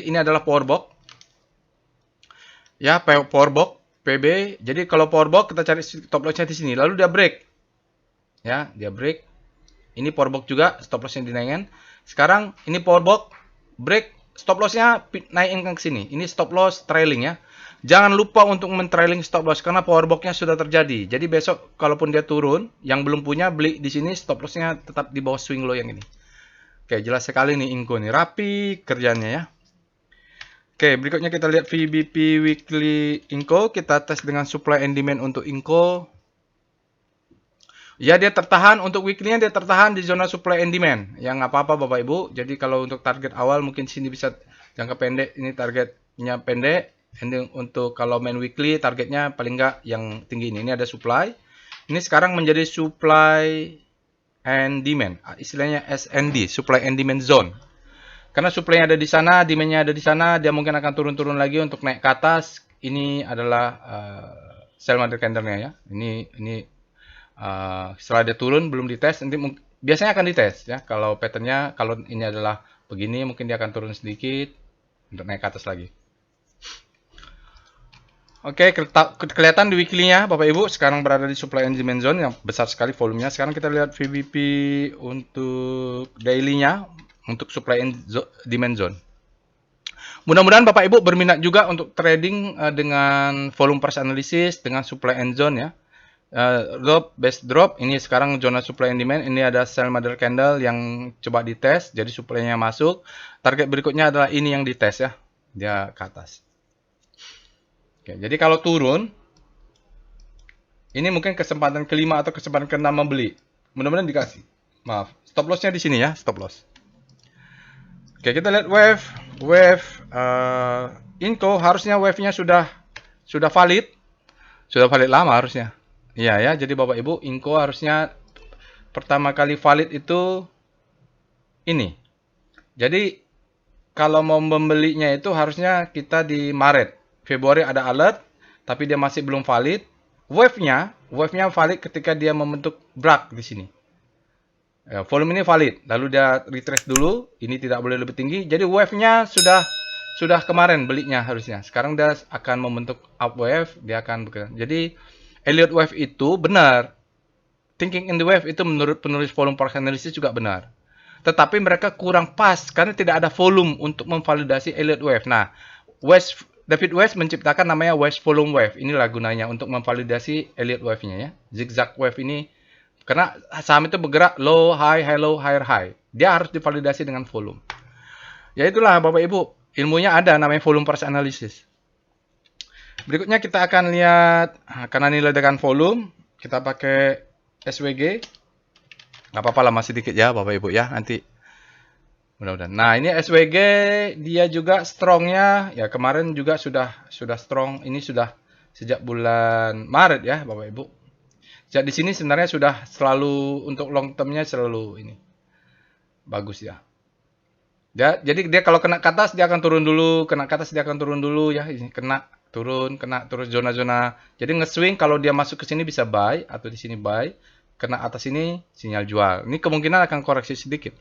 ini adalah power box. Ya, power box PB. Jadi kalau power box kita cari stop loss-nya di sini, lalu dia break. Ya, dia break. Ini power box juga, stop loss-nya dinaikkan. Sekarang ini power box break, stop loss-nya naikin ke sini. Ini stop loss trailing ya. Jangan lupa untuk men-trailing stop loss karena power box-nya sudah terjadi. Jadi besok kalaupun dia turun, yang belum punya beli di sini, stop loss-nya tetap di bawah swing low yang ini. Oke, jelas sekali nih Inco nih, rapi kerjanya ya. Oke, berikutnya kita lihat VBP weekly Inco. Kita tes dengan supply and demand untuk Inco. Ya, dia tertahan untuk weekly-nya, dia tertahan di zona supply and demand. Yang nggak apa-apa Bapak Ibu. Jadi kalau untuk target awal mungkin sini bisa jangka pendek, ini targetnya pendek. Untuk kalau main weekly targetnya paling nggak yang tinggi ini. Ini ada supply. Ini sekarang menjadi supply and demand. Istilahnya SND, supply and demand zone. Karena supply-nya ada di sana, demand-nya ada di sana, dia mungkin akan turun-turun lagi untuk naik ke atas. Ini adalah sell market candle-nya ya. Ini setelah dia turun belum dites, nanti biasanya akan dites ya. Kalau pattern-nya kalau ini adalah begini, mungkin dia akan turun sedikit untuk naik ke atas lagi. Oke, kelihatan di weekly-nya Bapak Ibu sekarang berada di supply and demand zone yang besar sekali volumenya. Sekarang kita lihat VBP untuk daily-nya untuk supply and demand zone. Mudah-mudahan Bapak Ibu berminat juga untuk trading dengan volume price analysis dengan supply and zone ya. Drop, best drop, ini sekarang zona supply and demand. Ini ada sell mother candle yang coba dites, jadi supply-nya masuk. Target berikutnya adalah ini yang dites ya, dia ke atas. Oke, jadi kalau turun, ini mungkin kesempatan kelima atau kesempatan keenam membeli. Mudah-mudahan dikasih. Maaf, stop loss-nya di sini ya, stop loss. Oke, kita lihat wave Inco, harusnya wave-nya sudah valid. Sudah valid lama harusnya. Iya ya, jadi Bapak Ibu, Inco harusnya pertama kali valid itu ini. Jadi kalau mau membelinya itu harusnya kita di Maret. Februari ada alert, tapi dia masih belum valid. Wave-nya valid ketika dia membentuk break di sini. Ya, volume ini valid, lalu dia retrace dulu, ini tidak boleh lebih tinggi. Jadi wave-nya sudah kemarin belinya harusnya. Sekarang dia akan membentuk up wave, dia akan bekerja. Jadi Elliott wave itu benar. Thinking in the wave itu menurut penulis volume price analysis juga benar. Tetapi mereka kurang pas karena tidak ada volume untuk memvalidasi Elliott wave. Nah, David West menciptakan namanya West Volume Wave. Inilah gunanya untuk memvalidasi Elliott Wave-nya ya. Zigzag wave ini Karena saham itu bergerak low, high, high, low, higher, high. Dia harus divalidasi dengan volume. Ya itulah Bapak Ibu, ilmunya ada namanya volume price analysis. Berikutnya kita akan lihat, karena ini ledakan volume, kita pakai SWG. Nggak apa-apa lah, masih dikit ya Bapak Ibu ya, nanti mudah-mudahan. Nah ini SWG, dia juga strongnya, ya kemarin juga sudah strong, ini sudah sejak bulan Maret ya Bapak Ibu. Sejak di sini sebenarnya sudah selalu, untuk long termnya selalu ini, bagus ya. Jadi dia kalau kena ke atas dia akan turun dulu, kena ke atas dia akan turun dulu ya, ini kena turun zona-zona. Jadi nge-swing kalau dia masuk ke sini bisa buy atau di sini buy, kena atas ini sinyal jual. Ini kemungkinan akan koreksi sedikit.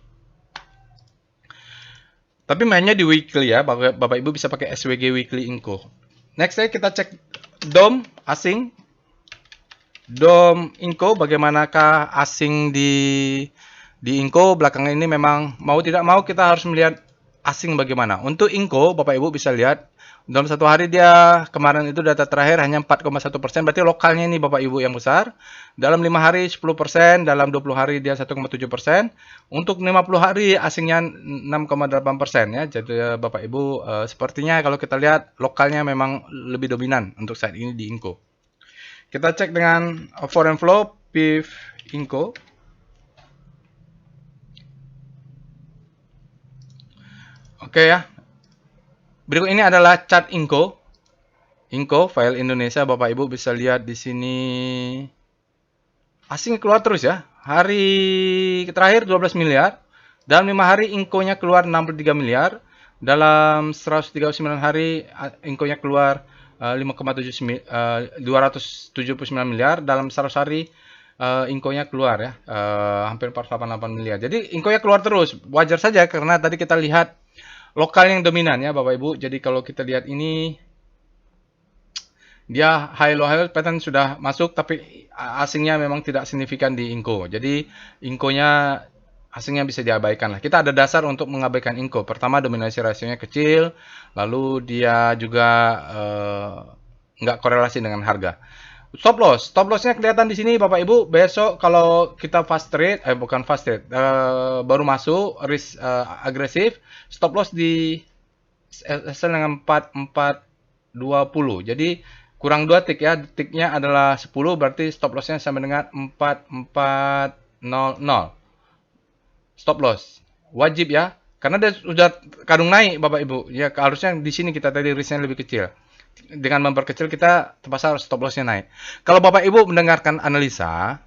Tapi mainnya di weekly ya, Bapak Ibu bisa pakai SWG weekly Inco. Next kita cek DOM asing. DOM Inco, bagaimanakah asing di Inco belakangan ini. Memang mau tidak mau kita harus melihat asing bagaimana. Untuk Inco, Bapak Ibu bisa lihat dalam satu hari dia kemarin itu data terakhir hanya 4,1%, berarti lokalnya ini Bapak Ibu yang besar. Dalam 5 hari 10%, dalam 20 hari dia 1,7%. Untuk 50 hari asingnya 6,8% ya. Jadi Bapak Ibu sepertinya kalau kita lihat lokalnya memang lebih dominan untuk saat ini di Inco. Kita cek dengan foreign flow PIF Inco. Oke ya. Berikut ini adalah chart Inco. Inco file Indonesia, Bapak Ibu bisa lihat di sini. Asing keluar terus ya. Hari terakhir 12 miliar. Dalam 5 hari Inco-nya keluar 63 miliar. Dalam 139 hari Inco-nya keluar 279 miliar. Dalam 100 hari Inco-nya keluar ya, hampir 488 miliar. Jadi Inco-nya keluar terus. Wajar saja karena tadi kita lihat lokal yang dominan ya Bapak Ibu. Jadi kalau kita lihat ini, dia high low pattern sudah masuk, tapi asingnya memang tidak signifikan di Inco. Jadi Inco-nya asingnya bisa diabaikan lah. Kita ada dasar untuk mengabaikan Inco. Pertama, dominasi rasionya kecil, lalu dia juga nggak korelasi dengan harga. Stop lossnya kelihatan di sini Bapak Ibu. Besok kalau kita fast trade, bukan fast trade, baru masuk risk agresif, stop loss di dengan 4420. Jadi kurang 2 tick ya. Ticknya adalah 10, berarti stop lossnya sama dengan 4400. Stop loss wajib ya, karena dia sudah kadung naik Bapak Ibu. Ya harusnya di sini kita tadi risknya lebih kecil. Dengan memperkecil kita terpaksa harus stop lossnya naik. Kalau Bapak Ibu mendengarkan analisa,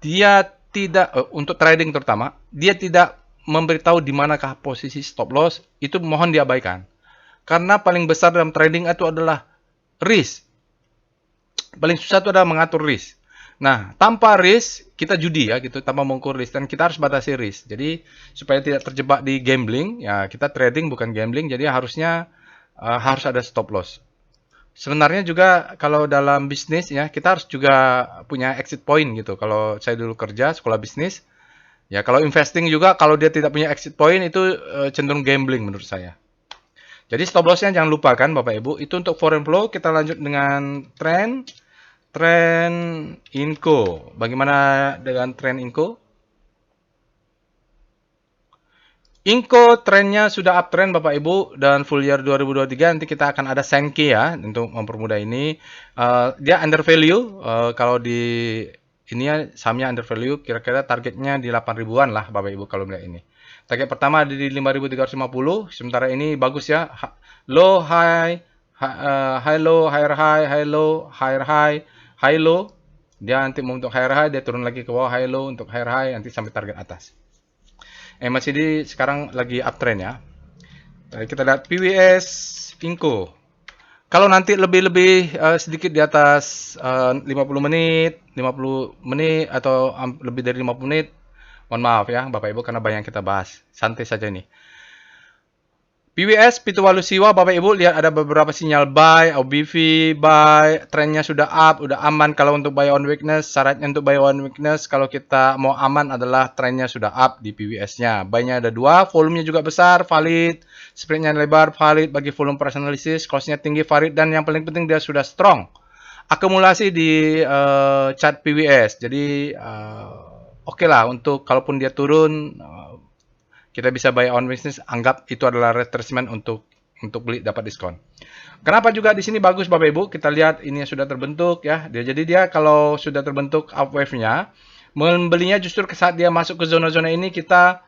dia tidak untuk trading terutama, dia tidak memberitahu di manakah posisi stop loss, itu mohon diabaikan. Karena paling besar dalam trading itu adalah risk. Paling susah itu adalah mengatur risk. Nah, tanpa risk kita judi ya gitu, tanpa mengukur risk, dan kita harus batasi risk. Jadi supaya tidak terjebak di gambling, ya kita trading bukan gambling, jadi harusnya harus ada stop loss. Sebenarnya juga kalau dalam bisnis ya, kita harus juga punya exit point gitu. Kalau saya dulu kerja sekolah bisnis, ya kalau investing juga kalau dia tidak punya exit point itu cenderung gambling menurut saya. Jadi stop lossnya jangan lupakan Bapak Ibu. Itu untuk foreign flow. Kita lanjut dengan trend Inco. Bagaimana dengan trend Inco? Inco trennya sudah uptrend Bapak Ibu, dan full year 2023 nanti kita akan ada Senki ya untuk mempermudah ini. Dia under value, kalau di ini ya sahamnya under value, kira-kira targetnya di 8 ribuan lah Bapak Ibu kalau melihat ini. Target pertama di 5.350, sementara ini bagus ya. Low high, high low, higher high, high low, higher high, high low. Dia nanti untuk higher high dia turun lagi ke bawah, high low untuk higher high nanti sampai target atas. MACD sekarang lagi uptrend ya. Kita lihat PWS Inco. Kalau nanti lebih sedikit di atas 50 menit atau lebih dari 50 menit, mohon maaf ya Bapak Ibu karena banyak kita bahas. Santai saja nih. PWS Pituwalu Siwa, Bapak Ibu lihat ada beberapa sinyal buy, OBV buy, trennya sudah up, udah aman. Kalau untuk buy on weakness, syaratnya untuk buy on weakness kalau kita mau aman adalah trennya sudah up di PWS-nya. Buy-nya ada 2, volumenya juga besar, valid, spread-nya lebar, valid bagi volume price analysis, cost-nya tinggi, valid, dan yang paling penting dia sudah strong. akumulasi di chart PWS. Jadi oke lah untuk kalaupun dia turun, kita bisa buy on weakness, anggap itu adalah retracement untuk beli dapat diskon. Kenapa juga di sini bagus Bapak Ibu? Kita lihat ini sudah terbentuk ya. Jadi dia kalau sudah terbentuk upwave-nya, membelinya justru saat dia masuk ke zona-zona ini kita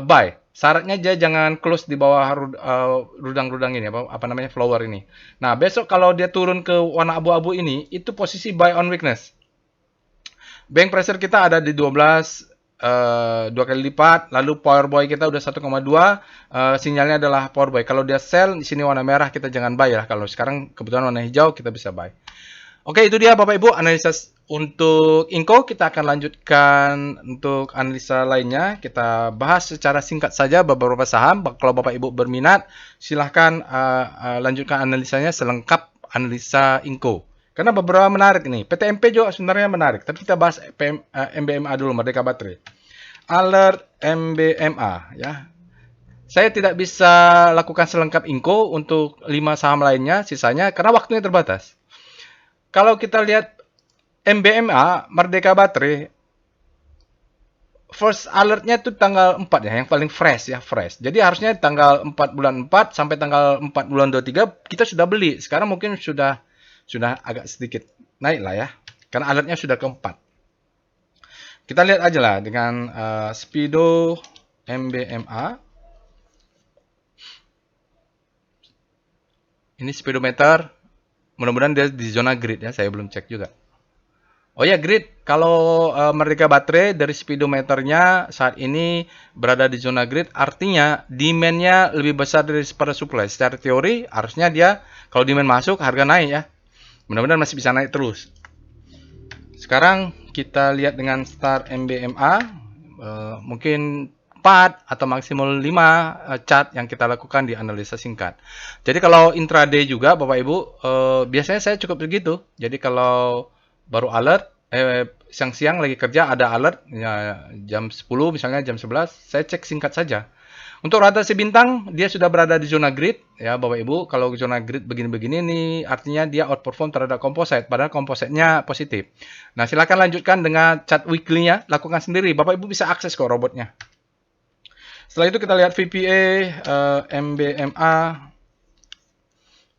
buy. Syaratnya dia jangan close di bawah rudang-rudang ini apa namanya flower ini. Nah, besok kalau dia turun ke warna abu-abu ini, itu posisi buy on weakness. Bank pressure kita ada di 12 dua kali lipat, lalu power buy kita udah 1,2, sinyalnya adalah power buy. Kalau dia sell di sini warna merah kita jangan buy ya. Kalau sekarang kebetulan warna hijau kita bisa buy. Oke, itu dia Bapak Ibu analisa untuk Inco. Kita akan lanjutkan untuk analisa lainnya. Kita bahas secara singkat saja beberapa saham. Kalau Bapak Ibu berminat, silahkan lanjutkan analisanya selengkap analisa Inco. Karena beberapa menarik nih. PTMP juga sebenarnya menarik. Tapi kita bahas MBMA dulu, Merdeka Baterai. Alert MBMA ya. Saya tidak bisa lakukan selengkap Inco untuk 5 saham lainnya, sisanya karena waktunya terbatas. Kalau kita lihat MBMA, Merdeka Baterai, first alertnya itu tanggal 4 ya, yang paling fresh ya, fresh. Jadi harusnya tanggal 4 bulan 4 sampai tanggal 4 bulan 23 kita sudah beli. Sekarang mungkin sudah agak sedikit naik lah ya, karena alertnya sudah keempat. Kita lihat aja lah dengan Speedo MBMA. Ini speedometer. Mudah-mudahan dia di zona grid ya, saya belum cek juga. Oh ya, grid. Kalau Merdeka Baterai dari speedometernya saat ini berada di zona grid, artinya demand-nya lebih besar daripada supply. Secara teori, harusnya dia kalau demand masuk, harga naik ya. Mudah-mudahan masih bisa naik terus. Sekarang kita lihat dengan Star MBMA, mungkin 4 atau maksimal 5 chart yang kita lakukan di analisa singkat. Jadi kalau intraday juga Bapak Ibu, biasanya saya cukup begitu. Jadi kalau baru alert, siang-siang lagi kerja ada alert, ya, jam 10 misalnya jam 11, saya cek singkat saja. Untuk rotasi bintang, dia sudah berada di zona grid, ya Bapak Ibu. Kalau zona grid begini-begini nih, artinya dia outperform terhadap composite, padahal composite-nya positif. Nah, silakan lanjutkan dengan chart weekly-nya, lakukan sendiri. Bapak Ibu bisa akses kok robotnya. Setelah itu kita lihat VPA, MBMA.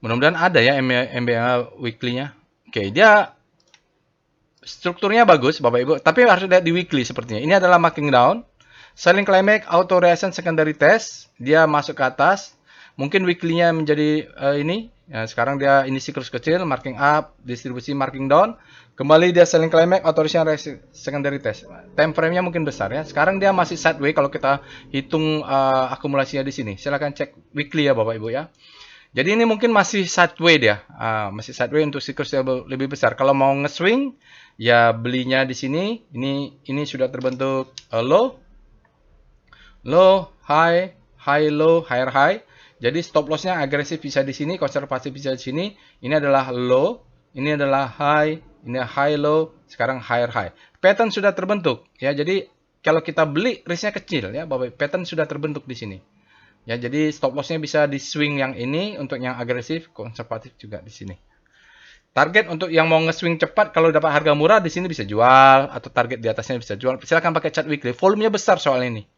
Mudah-mudahan ada ya MBMA weekly-nya. Oke, dia strukturnya bagus Bapak Ibu, tapi harus lihat di weekly sepertinya. Ini adalah marking down. Selling climax, auto reaction secondary test, dia masuk ke atas. Mungkin weekly-nya menjadi ini. Ya, sekarang dia ini siklus kecil, marking up, distribusi marking down. Kembali dia selling climax, auto reaction secondary test. Time frame-nya mungkin besar ya. Sekarang dia masih sideways kalau kita hitung akumulasinya di sini. Silahkan cek weekly ya Bapak Ibu ya. Jadi ini mungkin masih sideways dia. Masih sideways untuk siklus yang lebih besar. Kalau mau nge-swing, ya belinya di sini. Ini sudah terbentuk low. Low, high, high, low, higher, high. Jadi stop lossnya agresif bisa di sini, konservatif bisa di sini. Ini adalah low, ini adalah high, ini high, low, sekarang higher, high. Pattern sudah terbentuk ya. Jadi kalau kita beli risknya kecil ya, Bapak. Pattern sudah terbentuk di sini. Ya, jadi stop lossnya bisa di swing yang ini, untuk yang agresif, konservatif juga di sini. Target untuk yang mau nge-swing cepat, kalau dapat harga murah di sini bisa jual, atau target di atasnya bisa jual. Silakan pakai chart weekly. Volumenya besar soal ini.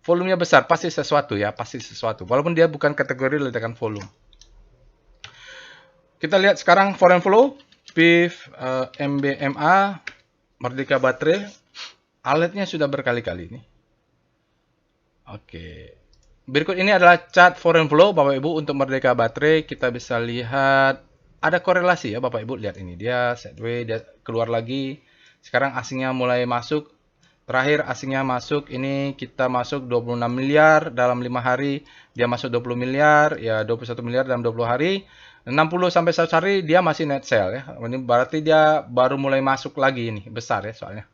Volumenya besar, pasti sesuatu ya, pasti sesuatu. Walaupun dia bukan kategori ledakan volume. Kita lihat sekarang foreign flow, PIF, MBMA, Merdeka Baterai. Alertnya sudah berkali-kali nih. Oke. Berikut ini adalah chart foreign flow Bapak Ibu untuk Merdeka Baterai. Kita bisa lihat ada korelasi ya Bapak Ibu. Lihat ini, dia sideways, dia keluar lagi. Sekarang asingnya mulai masuk. Terakhir asingnya masuk, ini kita masuk 26 miliar dalam 5 hari, dia masuk 20 miliar, ya 21 miliar dalam 20 hari, 60 sampai 100 hari dia masih net sell ya. Ini berarti dia baru mulai masuk lagi ini, besar ya soalnya.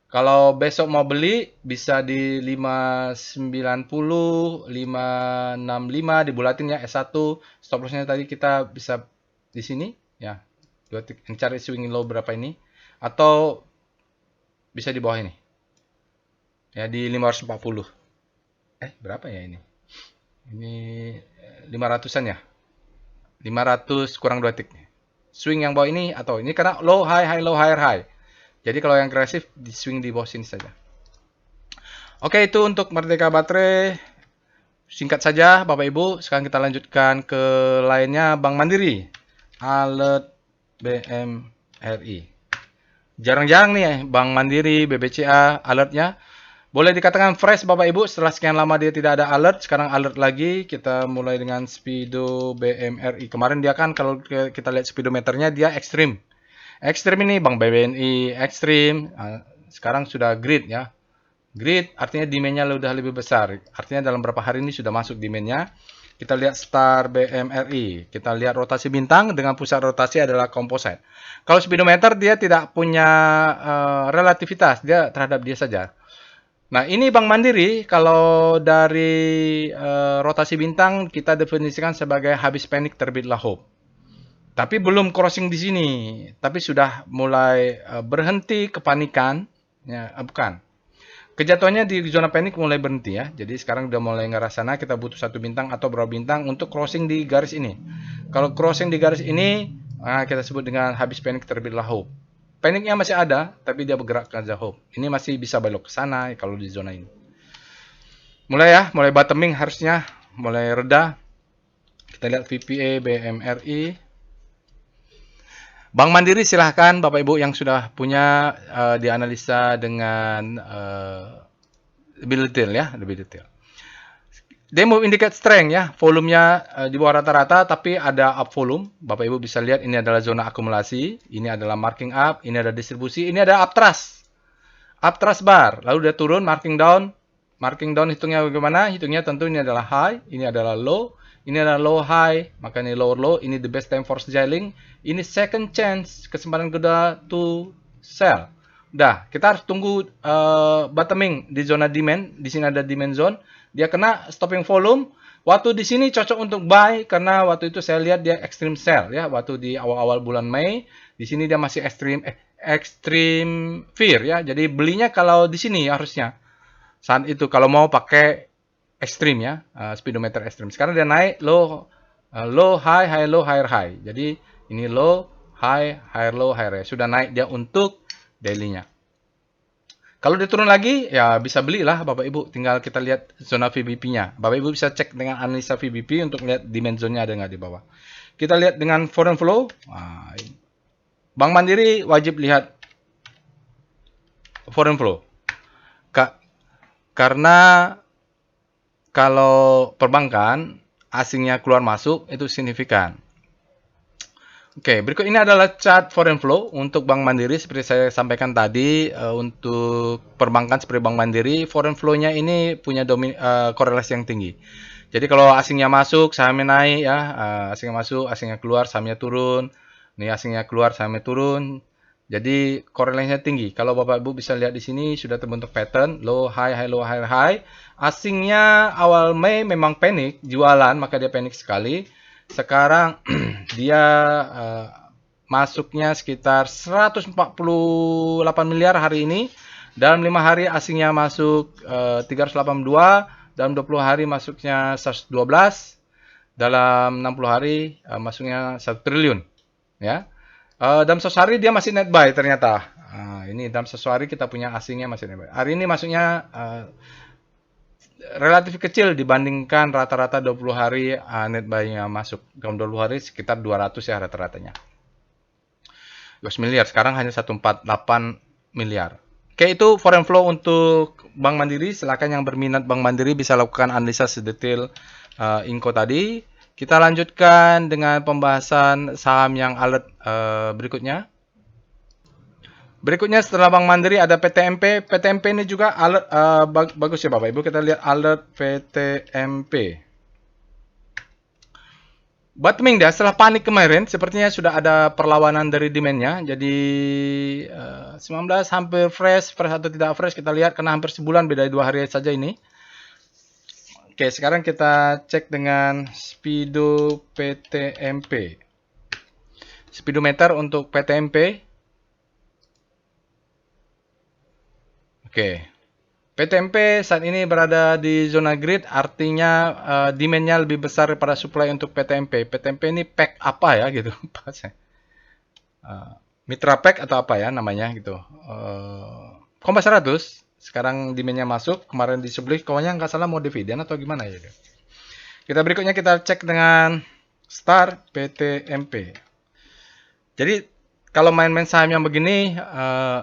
Kalau besok mau beli bisa di 590, 565 dibulatin ya S1. Stop lossnya tadi kita bisa di sini ya. Cari swing low berapa ini, atau bisa di bawah ini. Ya di 540. Berapa ya ini? Ini 500-an ya. 500 kurang 2 tick. swing yang bawah ini, atau ini karena low high high low higher high. Jadi kalau yang agresif di swing di bawah sini saja. Oke, itu untuk Merdeka Baterai. Singkat saja Bapak Ibu. Sekarang kita lanjutkan ke lainnya, Bank Mandiri. Alert BMRI. Jarang-jarang nih Bank Mandiri, BBCA alertnya. Boleh dikatakan fresh Bapak Ibu, setelah sekian lama dia tidak ada alert, sekarang alert lagi. Kita mulai dengan Speedo BMRI. Kemarin dia kan kalau kita lihat speedometernya dia ekstrim. Ekstrim ini Bank BBNI, ekstrim. Sekarang sudah grid ya. Grid artinya demand-nya sudah lebih besar. Artinya dalam beberapa hari ini sudah masuk demand-nya. Kita lihat star BMRI. Kita lihat rotasi bintang dengan pusat rotasi adalah composite. Kalau speedometer dia tidak punya relativitas, dia terhadap dia saja. Nah, ini Bank Mandiri kalau dari rotasi bintang kita definisikan sebagai habis panik terbitlah hope. Tapi belum crossing di sini, tapi sudah mulai berhenti kepanikan, ya, bukan. Kejatuhannya di zona panik mulai berhenti ya. Jadi sekarang udah mulai ngerasana kita butuh 1 bintang atau berapa bintang untuk crossing di garis ini. Kalau crossing di garis ini, kita sebut dengan habis panik terbitlah hope. Paniknya masih ada, tapi dia bergerak ke arah hope. Ini masih bisa belok ke sana kalau di zona ini. Mulai ya, mulai bottoming harusnya, mulai reda. Kita lihat VPA, BMRI. Bank Mandiri silahkan Bapak Ibu yang sudah punya dianalisa dengan lebih detail ya, lebih detail. Demo indicate strength ya, volumenya di bawah rata-rata tapi ada up volume. Bapak Ibu bisa lihat ini adalah zona akumulasi, ini adalah marking up, ini ada distribusi, ini ada uptrust. Uptrust bar, lalu dia turun marking down. Marking down hitungnya bagaimana? Hitungnya tentu ini adalah high, ini adalah low, ini adalah low high, maka ini lower low, ini the best time for selling, ini second chance, kesempatan kedua to sell. Udah, kita harus tunggu bottoming di zona demand, di sini ada demand zone. Dia kena stopping volume. Waktu di sini cocok untuk buy karena waktu itu saya lihat dia extreme sell ya. Waktu di awal-awal bulan Mei, di sini dia masih extreme fear ya. Jadi belinya kalau di sini harusnya. Saat itu kalau mau pakai extreme ya, speedometer extreme. Sekarang dia naik low high high low higher high. Jadi ini low high higher low higher high. Sudah naik dia untuk daily-nya. Kalau dia turun lagi, ya bisa belilah Bapak Ibu. Tinggal kita lihat zona VBP-nya. Bapak Ibu bisa cek dengan analisa VBP untuk lihat demand zone-nya ada nggak di bawah. Kita lihat dengan foreign flow. Bank Mandiri wajib lihat foreign flow. Karena kalau perbankan, asingnya keluar masuk, itu signifikan. Oke, berikut ini adalah chart foreign flow untuk Bank Mandiri. Seperti saya sampaikan tadi, untuk perbankan seperti Bank Mandiri, foreign flow-nya ini punya korelasi yang tinggi. Jadi kalau asingnya masuk, sahamnya naik ya, asingnya masuk, asingnya keluar, sahamnya turun. Nih asingnya keluar, sahamnya turun. Jadi korelasinya tinggi. Kalau Bapak Ibu bisa lihat di sini sudah terbentuk pattern low high high low high high. Asingnya awal Mei memang panik, jualan, maka dia panik sekali. Sekarang dia masuknya sekitar 148 miliar hari ini. Dalam 5 hari asingnya masuk 382. Dalam 20 hari masuknya 112. Dalam 60 hari masuknya 1 triliun. Ya. Dalam 100 hari dia masih net buy ternyata. Ini dalam 100 hari kita punya asingnya masih net buy. Hari ini masuknya relatif kecil dibandingkan rata-rata 20 hari net buy-nya masuk. Dalam 20 hari sekitar 200 ya rata-ratanya. 12 miliar, sekarang hanya 148 miliar. Oke, itu foreign flow untuk Bank Mandiri. Silakan yang berminat Bank Mandiri bisa lakukan analisa sedetail Inco tadi. Kita lanjutkan dengan pembahasan saham yang alert berikutnya. Berikutnya setelah Bank Mandiri ada PTMP. PTMP ini juga alert bagus ya Bapak Ibu. Kita lihat alert PTMP. Bottoming dia setelah panik kemarin, sepertinya sudah ada perlawanan dari demand-nya. Jadi 19 hampir fresh atau tidak fresh kita lihat karena hampir sebulan beda 2 hari saja ini. Oke, sekarang kita cek dengan Speedo PTMP. Speedometer untuk PTMP. Oke, PTMP saat ini berada di zona grid, artinya demand-nya lebih besar daripada supply untuk PTMP. PTMP ini pack apa ya gitu? Mitra Pack atau apa ya namanya gitu. Kompas 100 sekarang demandnya masuk, kemarin disebeli pokoknya nggak salah mau dividen atau gimana ya. Kita berikutnya kita cek dengan Star PTMP. Jadi kalau main-main saham yang begini,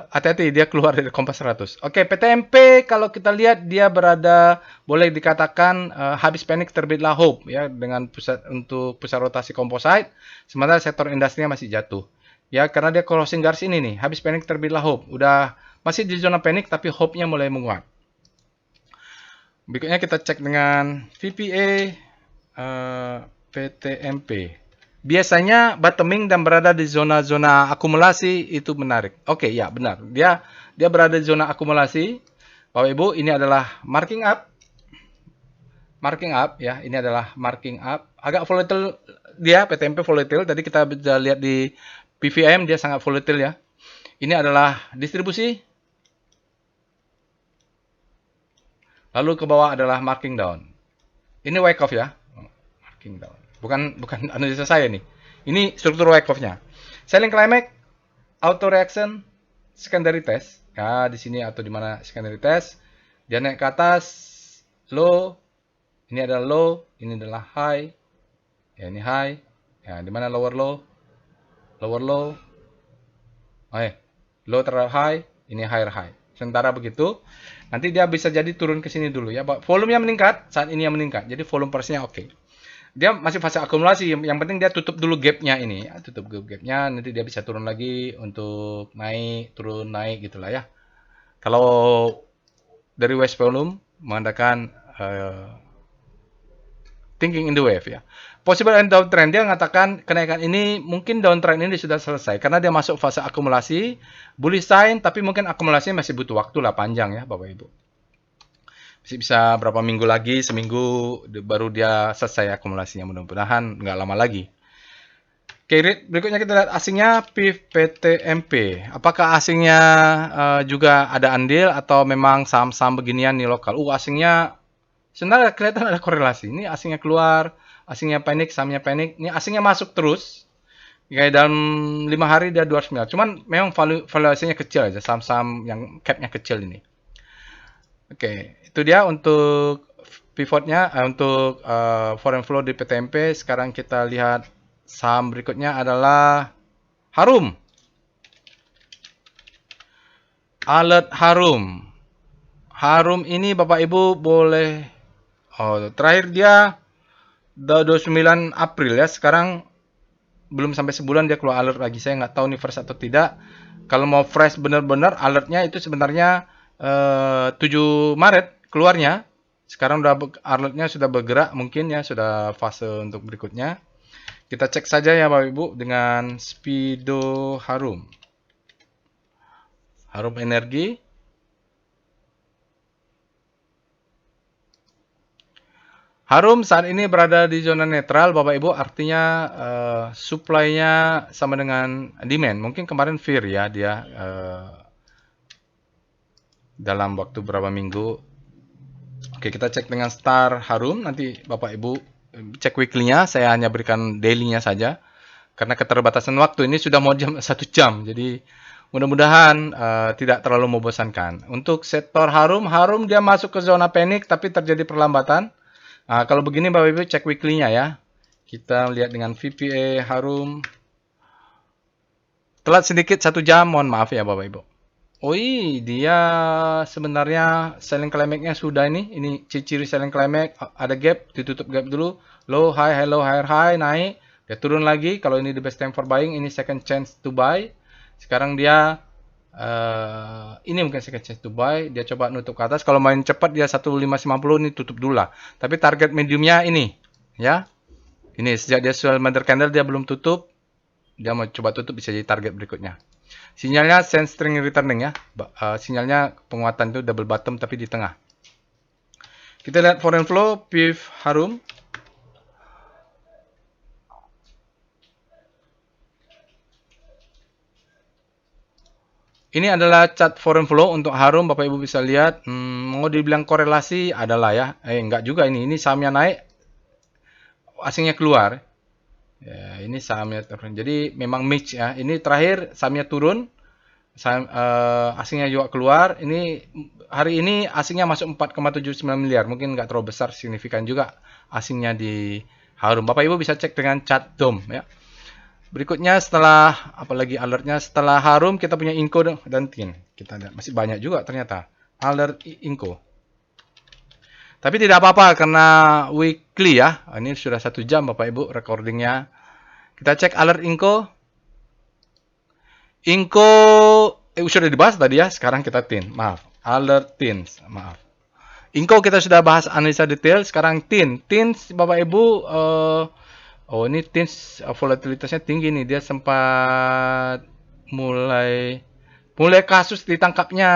hati-hati dia keluar dari Kompas 100. Oke, PTMP kalau kita lihat dia berada, boleh dikatakan habis panik terbitlah hope ya dengan untuk pusat rotasi komposite, sementara sektor industrinya masih jatuh. Ya, karena dia crossing garis ini nih, habis panik terbitlah hope. Udah masih di zona panik tapi hope-nya mulai menguat. Berikutnya kita cek dengan VPA PTMP. Biasanya bottoming dan berada di zona-zona akumulasi itu menarik. Oke, ya benar. Dia berada di zona akumulasi. Bapak Ibu, ini adalah marking up. Marking up ya, ini adalah marking up. Agak volatile dia, PTMP volatile. Tadi kita bisa lihat di PVM dia sangat volatile ya. Ini adalah distribusi. Lalu ke bawah adalah marking down. Ini wake off ya. Marking down. Bukan analisa saya nih. Ini struktur wake off-nya. Selling climax, auto reaction, secondary test. Ya, di sini atau di mana secondary test. Dia naik ke atas, low. Ini adalah low, ini adalah high. Ya, ini high. Ya, di mana lower low? Lower low. Low terhadap high, ini higher high. Sementara begitu, nanti dia bisa jadi turun ke sini dulu ya. Volumenya meningkat, saat ini yang meningkat. Jadi volume persnya oke. Dia masih fase akumulasi, yang penting dia tutup dulu gapnya ini ya, tutup gapnya, nanti dia bisa turun lagi untuk naik, turun, naik gitulah ya. Kalau dari West volume mengatakan thinking in the wave ya. Possible and downtrend, dia mengatakan kenaikan ini mungkin downtrend ini sudah selesai karena dia masuk fase akumulasi, bullish sign, tapi mungkin akumulasi masih butuh waktu lah panjang ya Bapak Ibu. Masih bisa berapa minggu lagi, seminggu baru dia selesai akumulasinya, mudah-mudahan nggak lama lagi. Oke, berikutnya kita lihat asingnya PIF PTMP. Apakah asingnya juga ada andil atau memang saham-saham beginian nih lokal? Asingnya sebenarnya kelihatan ada korelasi. Ini asingnya keluar, asingnya panik, sahamnya panik. Ini asingnya masuk terus. Kayak dalam 5 hari dia 200 miliar. Cuman memang valuasinya kecil aja, saham-saham yang cap-nya kecil ini. Oke, itu dia untuk pivotnya, untuk foreign flow di PTMP. Sekarang kita lihat saham berikutnya adalah Harum. Alert Harum. Harum ini Bapak Ibu boleh, terakhir dia 29 April ya. Sekarang belum sampai sebulan dia keluar alert lagi. Saya nggak tahu nih fresh atau tidak. Kalau mau fresh benar-benar alertnya itu sebenarnya 7 Maret keluarnya. Sekarang udah alertnya sudah bergerak mungkin ya, sudah fase untuk berikutnya. Kita cek saja ya Bapak Ibu dengan Speedo Harum. Harum Energi. Harum saat ini berada di zona netral Bapak Ibu, artinya supply-nya sama dengan demand. Mungkin kemarin fear ya dia dalam waktu berapa minggu. Oke, kita cek dengan Star Harum. Nanti Bapak Ibu cek weekly-nya, saya hanya berikan daily-nya saja. Karena keterbatasan waktu ini sudah mau jam 1 jam. Jadi mudah-mudahan tidak terlalu membosankan. Untuk sektor Harum dia masuk ke zona panik tapi terjadi perlambatan. Kalau begini Bapak Ibu cek weekly-nya ya. Kita lihat dengan VPA Harum. Telat sedikit 1 jam, mohon maaf ya Bapak Ibu. Dia sebenarnya selling climax-nya sudah ini. Ini ciri-ciri selling climax. Ada gap, ditutup gap dulu. Low, high, low, higher, high, naik. Dia turun lagi. Kalau ini the best time for buying, ini second chance to buy. Sekarang dia ini mungkin second chance to buy. Dia coba nutup ke atas. Kalau main cepat dia 1550 ini tutup dulu lah. Tapi target mediumnya ini, ya. Ini sejak dia sudah mother candle dia belum tutup. Dia mau coba tutup bisa jadi target berikutnya. Sinyalnya send string returning ya. Sinyalnya penguatan itu double bottom tapi di tengah. Kita lihat foreign flow PIF Harum. Ini adalah chart foreign flow untuk Harum, Bapak Ibu bisa lihat. Mau dibilang korelasi adalah ya. Enggak juga ini sahamnya naik, asingnya keluar. Ya, ini sahamnya turun. Jadi memang mix ya. Ini terakhir sahamnya turun, asingnya juga keluar. Ini hari ini asingnya masuk 4,79 miliar. Mungkin nggak terlalu besar, signifikan juga asingnya di Harum. Bapak Ibu bisa cek dengan chart DOM ya. Berikutnya setelah apalagi alertnya setelah Harum kita punya Inco dan TIN. Kita lihat masih banyak juga ternyata alert Inco. Tapi tidak apa-apa karena weekly ya. Ini sudah 1 jam Bapak Ibu recordingnya. Kita cek alert Inco. Inco sudah dibahas tadi ya. Sekarang kita TIN. Maaf. Alert TIN. Maaf. Inco kita sudah bahas analisa detail. Sekarang TIN. TIN Bapak Ibu. Oh ini TIN volatilitasnya tinggi nih. Dia sempat mulai kasus ditangkapnya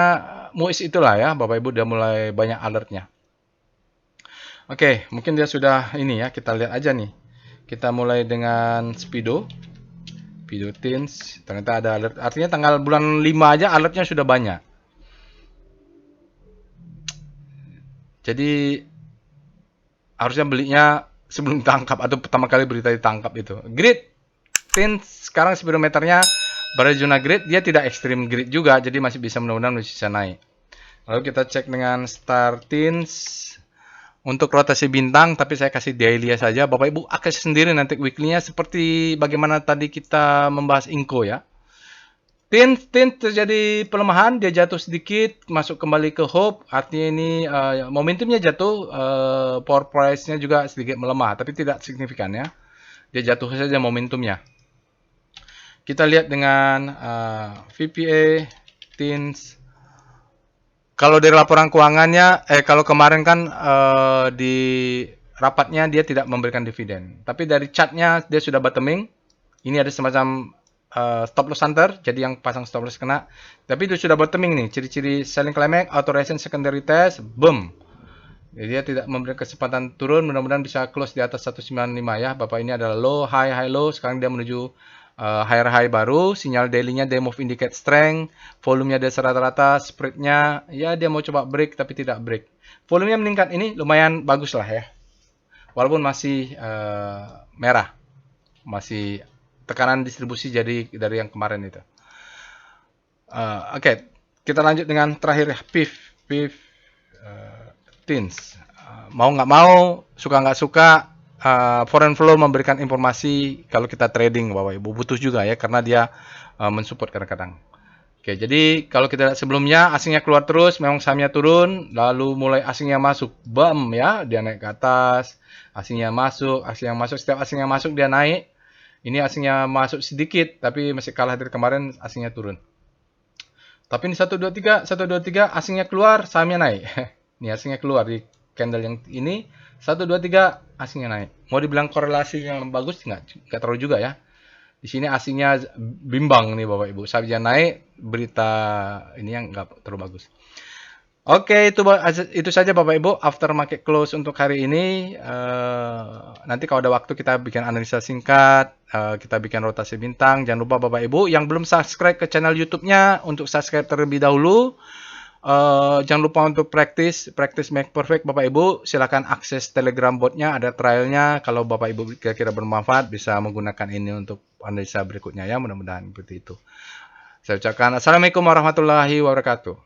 Muiz itulah ya. Bapak Ibu dia mulai banyak alertnya. Oke, mungkin dia sudah ini ya, kita lihat aja nih. Kita mulai dengan Speedo Teens, ternyata ada alert. Artinya tanggal bulan 5 aja alertnya sudah banyak. Jadi harusnya belinya sebelum tangkap atau pertama kali berita ditangkap itu. Grid Teens sekarang speedometernya berada di zona grid, dia tidak ekstrim grid juga, jadi masih bisa mudah-mudahan masih bisa naik. Lalu kita cek dengan Star Teens. Untuk rotasi bintang, tapi saya kasih daily saja. Bapak Ibu akses sendiri nanti weekly-nya seperti bagaimana tadi kita membahas Inco ya. TIN terjadi pelemahan, dia jatuh sedikit, masuk kembali ke Hope. Artinya ini momentumnya jatuh, power price-nya juga sedikit melemah, tapi tidak signifikan ya. Dia jatuh saja momentumnya. Kita lihat dengan VPA, TIN. Kalau dari laporan keuangannya, kalau kemarin kan di rapatnya dia tidak memberikan dividen. Tapi dari chartnya dia sudah bottoming. Ini ada semacam stop loss hunter, jadi yang pasang stop loss kena. Tapi itu sudah bottoming nih. Ciri-ciri selling climax, authorization secondary test, boom. Jadi dia tidak memberikan kesempatan turun. Mudah-mudahan bisa close di atas 195 ya. Bapak ini adalah low, high, low. Sekarang dia menuju higher high baru, sinyal daily-nya dia move indicate strength, volumenya dia rata-rata, spread-nya ya dia mau coba break tapi tidak break. Volumenya meningkat ini lumayan bagus lah ya. Walaupun masih merah. Masih tekanan distribusi jadi dari yang kemarin itu. Oke, kita lanjut dengan terakhir ya, PIF TINS. Mau nggak mau, suka nggak suka, foreign flow memberikan informasi kalau kita trading Bapak Ibu butuh juga ya karena dia mensupport kadang-kadang. Oke, jadi kalau kita lihat sebelumnya asingnya keluar terus, memang sahamnya turun, lalu mulai asingnya masuk, bam ya, dia naik ke atas, asingnya masuk, setiap asingnya masuk dia naik. Ini asingnya masuk sedikit tapi masih kalah dari kemarin, asingnya turun. Tapi ini 123 asingnya keluar, sahamnya naik. Ini asingnya keluar di candle yang ini 123 asingnya naik. Mau dibilang korelasi yang bagus nggak terlalu juga ya. Di sini asingnya bimbang nih Bapak Ibu. Sahamnya naik, berita ini yang nggak terlalu bagus. Oke, itu saja Bapak Ibu after market close untuk hari ini. Nanti kalau ada waktu kita bikin analisa singkat, kita bikin rotasi bintang. Jangan lupa Bapak Ibu yang belum subscribe ke channel YouTube-nya untuk subscribe terlebih dahulu. Jangan lupa untuk practice make perfect Bapak Ibu. Silakan akses Telegram botnya, ada trialnya. Kalau Bapak Ibu kira-kira bermanfaat bisa menggunakan ini untuk analisa berikutnya ya. Mudah-mudahan seperti itu. Saya ucapkan Assalamualaikum warahmatullahi wabarakatuh.